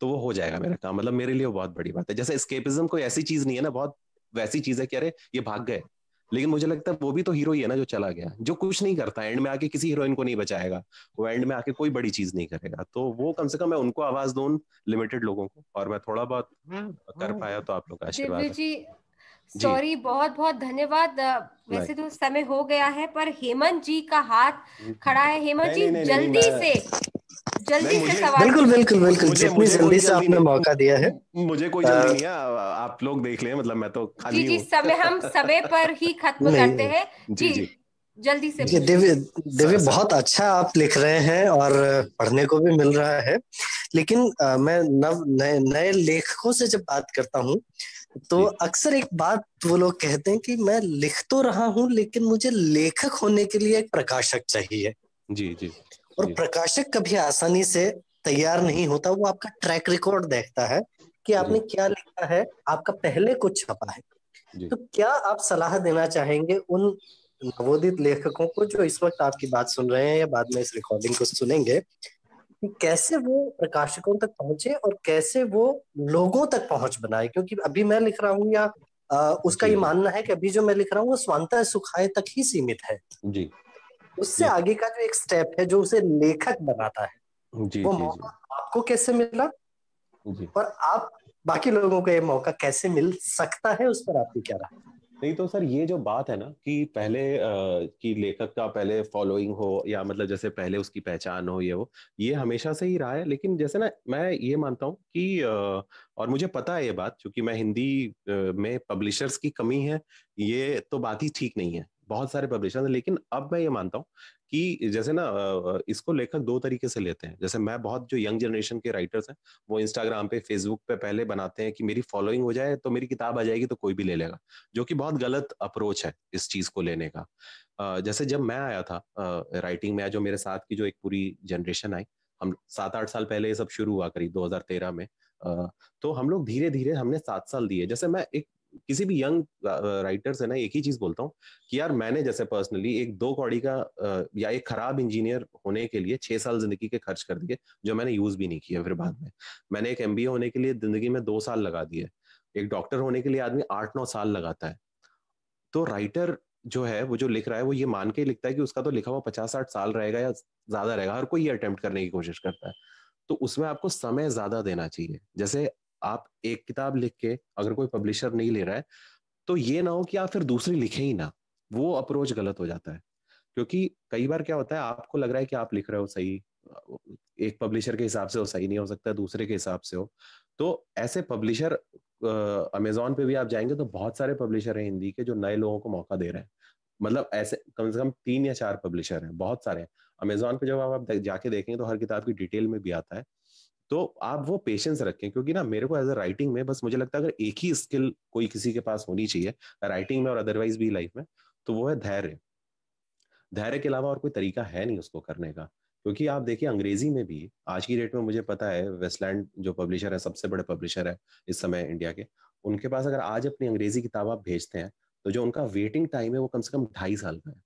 तो वो हो जाएगा मेरा काम। मतलब मेरे लिए वो बहुत बड़ी बात है। जैसे एस्केपिज्म कोई ऐसी चीज नहीं है ना, बहुत वैसी चीज है कि अरे ये भाग गए, लेकिन मुझे लगता है वो भी तो हीरो ही है ना जो चला गया, जो कुछ नहीं करता, एंड में आके किसी हीरोइन को नहीं बचाएगा, वो एंड में आके कोई बड़ी चीज नहीं करेगा। तो वो कम से कम मैं उनको आवाज दूं, लिमिटेड लोगों को, और मैं थोड़ा बहुत कर पाया तो आप लोग का आशीर्वाद दिव्य है। जी, जी सॉरी, बहुत बहुत धन्यवाद। नहीं वैसे तो समय हो गया है, पर हेमंत जी का हाथ खड़ा है। हेमंत नहीं जी, नहीं नहीं नहीं, नहीं जल्दी से मुझे सवाल बिल्कुल पूछिए। बिल्कुल बिल्कुल, मुझे जितनी मुझे कोई जल्दी से जल्दी आपने नहीं, मौका दिया है। मुझे कोई जल्दी अ, नहीं है, आप लोग देख लें, मतलब मैं तो जी खाली जी, हूँ। हम समय पर ही खत्म करते नहीं हैं। जी जी, जी। जल्दी से ये पूछिए। दिव्य दिव्य सर बहुत अच्छा आप लिख रहे हैं और पढ़ने को भी मिल रहा है। लेकिन मैं नए नए लेखकों से जब बात करता हूँ तो जी अक्सर एक बात वो लोग कहते हैं कि मैं लिख तो रहा हूँ लेकिन मुझे लेखक होने के लिए एक प्रकाशक चाहिए। जी जी और जी प्रकाशक कभी आसानी से तैयार नहीं होता, वो आपका ट्रैक रिकॉर्ड देखता है कि आपने जी क्या लिखा है, आपका पहले कुछ छपा है। जी तो क्या आप सलाह देना चाहेंगे उन नवोदित लेखकों को जो इस वक्त आपकी बात सुन रहे हैं या बाद में इस रिकॉर्डिंग को सुनेंगे, कि कैसे वो प्रकाशकों तक पहुंचे और कैसे वो लोगों तक पहुंच बनाए? क्योंकि अभी मैं लिख रहा हूँ या उसका जी ये जी मानना है कि अभी जो मैं लिख रहा हूँ वो स्वांतः सुखाए तक ही सीमित है। जी उससे ये आगे का जो एक स्टेप है जो उसे लेखक बनाता है, जी वो जी जी मौका आपको कैसे मिला जी। और आप बाकी लोगों को ये मौका कैसे मिल सकता है, उस पर आपकी क्या राय? नहीं तो सर, ये जो बात है ना कि पहले कि लेखक का पहले फॉलोइंग हो, या मतलब जैसे पहले उसकी पहचान हो, ये हमेशा से ही रहा है। लेकिन जैसे ना मैं ये मानता हूँ कि और मुझे पता है ये बात, क्योंकि मैं हिंदी में पब्लिशर्स की कमी है, ये तो बात ही ठीक नहीं है, बहुत सारे पब्लिशर्स हैं। लेकिन अब मैं ये मानता हूँ कि जैसे ना इसको लेखक 2 तरीके से लेते हैं। जैसे मैं, बहुत जो यंग जनरेशन के राइटर्स हैं वो इंस्टाग्राम पे, फेसबुक पे पहले बनाते हैं कि मेरी फॉलोइंग हो जाए तो मेरी किताब आ जाएगी तो कोई भी ले लेगा, जो कि बहुत गलत अप्रोच है इस चीज को लेने का। जैसे जब मैं आया था राइटिंग में, जो मेरे साथ की जो एक पूरी जनरेशन आई, हम 7-8 साल पहले ये सब शुरू हुआ, करीब 2013 में। तो हम लोग धीरे धीरे, हमने 7 साल दिए। जैसे मैं एक किसी भी यंग राइटर से ना एक ही चीज बोलता हूँ कि यार, मैंने जैसे पर्सनली एक 2 कौड़ी का या एक खराब इंजीनियर होने के लिए 6 साल जिंदगी के खर्च कर दिए, जो मैंने यूज भी नहीं किया। फिर बाद में मैंने एक एमबीए होने के लिए जिंदगी में 2 साल लगा दिए। एक डॉक्टर होने के लिए आदमी 8-9 साल लगाता है। तो राइटर जो है, वो जो लिख रहा है, वो ये मान के लिखता है कि उसका तो लिखा हुआ 50-60 साल रहेगा या ज्यादा रहेगा। हर कोई ये अटेम्प्ट करने की कोशिश करता है। तो उसमें आपको समय ज्यादा देना चाहिए। जैसे आप एक किताब लिख के अगर कोई पब्लिशर नहीं ले रहा है, तो ये ना हो कि आप फिर दूसरी लिखे ही ना। वो अप्रोच गलत हो जाता है। क्योंकि कई बार क्या होता है, आपको लग रहा है कि आप लिख रहे हो सही, एक पब्लिशर के हिसाब से वो सही नहीं हो सकता, दूसरे के हिसाब से हो। तो ऐसे पब्लिशर, अमेजोन पे भी आप जाएंगे तो बहुत सारे पब्लिशर हैं हिंदी के जो नए लोगों को मौका दे रहे हैं। मतलब ऐसे कम से कम 3 या 4 पब्लिशर हैं, बहुत सारे हैं अमेजोन पे। जब आप जाके देखेंगे तो हर किताब की डिटेल में भी आता है। तो आप वो पेशेंस रखें, क्योंकि ना मेरे को एज अ राइटिंग में बस मुझे लगता है अगर एक ही स्किल कोई किसी के पास होनी चाहिए, राइटिंग में और अदरवाइज भी लाइफ में, तो वो है धैर्य। धैर्य के अलावा और कोई तरीका है नहीं उसको करने का। क्योंकि आप देखिए, अंग्रेजी में भी आज की डेट में मुझे पता है, वेस्टलैंड जो पब्लिशर है, सबसे बड़े पब्लिशर है इस समय इंडिया के, उनके पास अगर आज अपनी अंग्रेजी किताब आप भेजते हैं तो जो उनका वेटिंग टाइम है वो कम से कम 2.5 साल का है।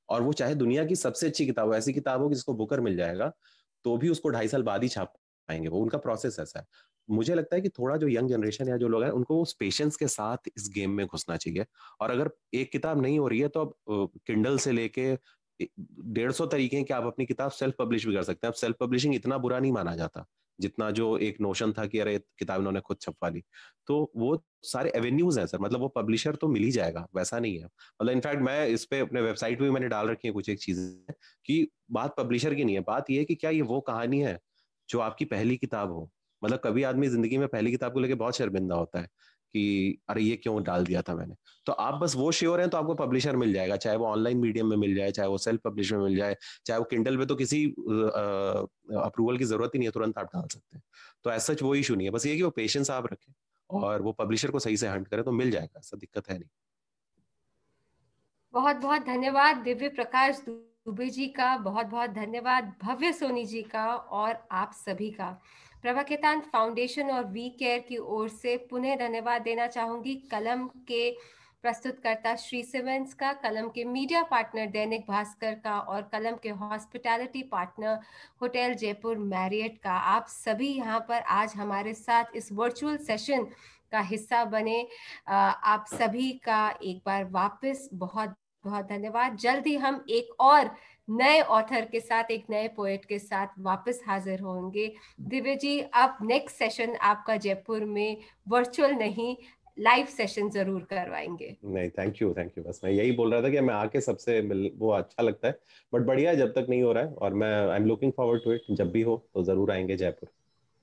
और वो चाहे दुनिया की सबसे अच्छी किताब हो, ऐसी किताब हो कि जिसको बुकर मिल जाएगा, तो भी उसको 2.5 साल बाद ही छाप पाएंगे। वो उनका प्रोसेस ऐसा है। मुझे लगता है कि थोड़ा जो यंग जनरेशन या जो लोग हैं, उनको उस पेशेंस के साथ इस गेम में घुसना चाहिए। और अगर एक किताब नहीं हो रही है तो अब किंडल से लेके 150 तरीके हैं कि आप अपनी किताब सेल्फ पब्लिश भी कर सकते हैं। अब सेल्फ पब्लिशिंग इतना बुरा नहीं माना जाता जितना जो एक नोशन था कि अरे किताब इन्होंने खुद छपवा ली। तो वो सारे एवेन्यूज हैं सर, मतलब वो पब्लिशर तो मिल ही जाएगा, वैसा नहीं है। मतलब इनफैक्ट मैं इस पे अपने वेबसाइट पे भी मैंने डाल रखी है कुछ एक चीजें कि बात पब्लिशर की नहीं है, बात ये है कि क्या ये वो कहानी है जो आपकी पहली किताब हो। मतलब कभी आदमी जिंदगी में पहली किताब को लेकर बहुत शर्मिंदा होता है कि अरे ये क्यों डाल दिया था मैंने। तो आप बस वो श्योर हैं तो आपको पब्लिशर मिल जाएगा, चाहे वो ऑनलाइन मीडियम में मिल जाए, चाहे वो सेल्फ पब्लिश में मिल जाए, चाहे वो किंडल पे, तो किसी अप्रूवल की जरूरत ही नहीं है, तुरंत आप डाल सकते हैं। तो ऐसा वो इशू नहीं है, बस ये कि वो पेशेंस आप रखें और वो पब्लिशर को सही से हंट करें तो मिल जाएगा, ऐसा दिक्कत है नहीं। बहुत बहुत धन्यवाद दिव्य प्रकाश दुबे जी का, बहुत बहुत धन्यवाद भव्य सोनी जी का, और आप सभी का प्रभा खेतान फाउंडेशन और वी केयर की ओर से पुनः धन्यवाद देना चाहूंगी। कलम के प्रस्तुतकर्ता श्री सिमेंट्स का, कलम के मीडिया पार्टनर दैनिक भास्कर का, और कलम के hospitality partner hotel Jaipur Marriott का। आप सभी यहाँ पर आज हमारे साथ इस वर्चुअल सेशन का हिस्सा बने, आप सभी का एक बार वापस बहुत बहुत धन्यवाद। जल्द ही हम एक और नए ऑथर के साथ, एक नए पोएट के साथ वापस हाजिर होंगे। दिव्य जी, अब नेक्स्ट सेशन आपका जयपुर में वर्चुअल नहीं, लाइव सेशन जरूर करवाएंगे। नहीं, थैंक यू बस मैं यही बोल रहा था कि मैं आके सबसे मिल, वो अच्छा लगता है, बट बढ़िया जब तक नहीं हो रहा है, और मैं I am looking forward to it. जब भी हो तो जरूर आएंगे जयपुर।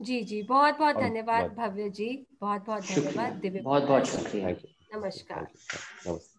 जी जी, बहुत बहुत और धन्यवाद भव्य जी, बहुत बहुत धन्यवाद दिव्य बहुत बहुत प्रकाश। शुक्रिया। नमस्कार। नमस्ते।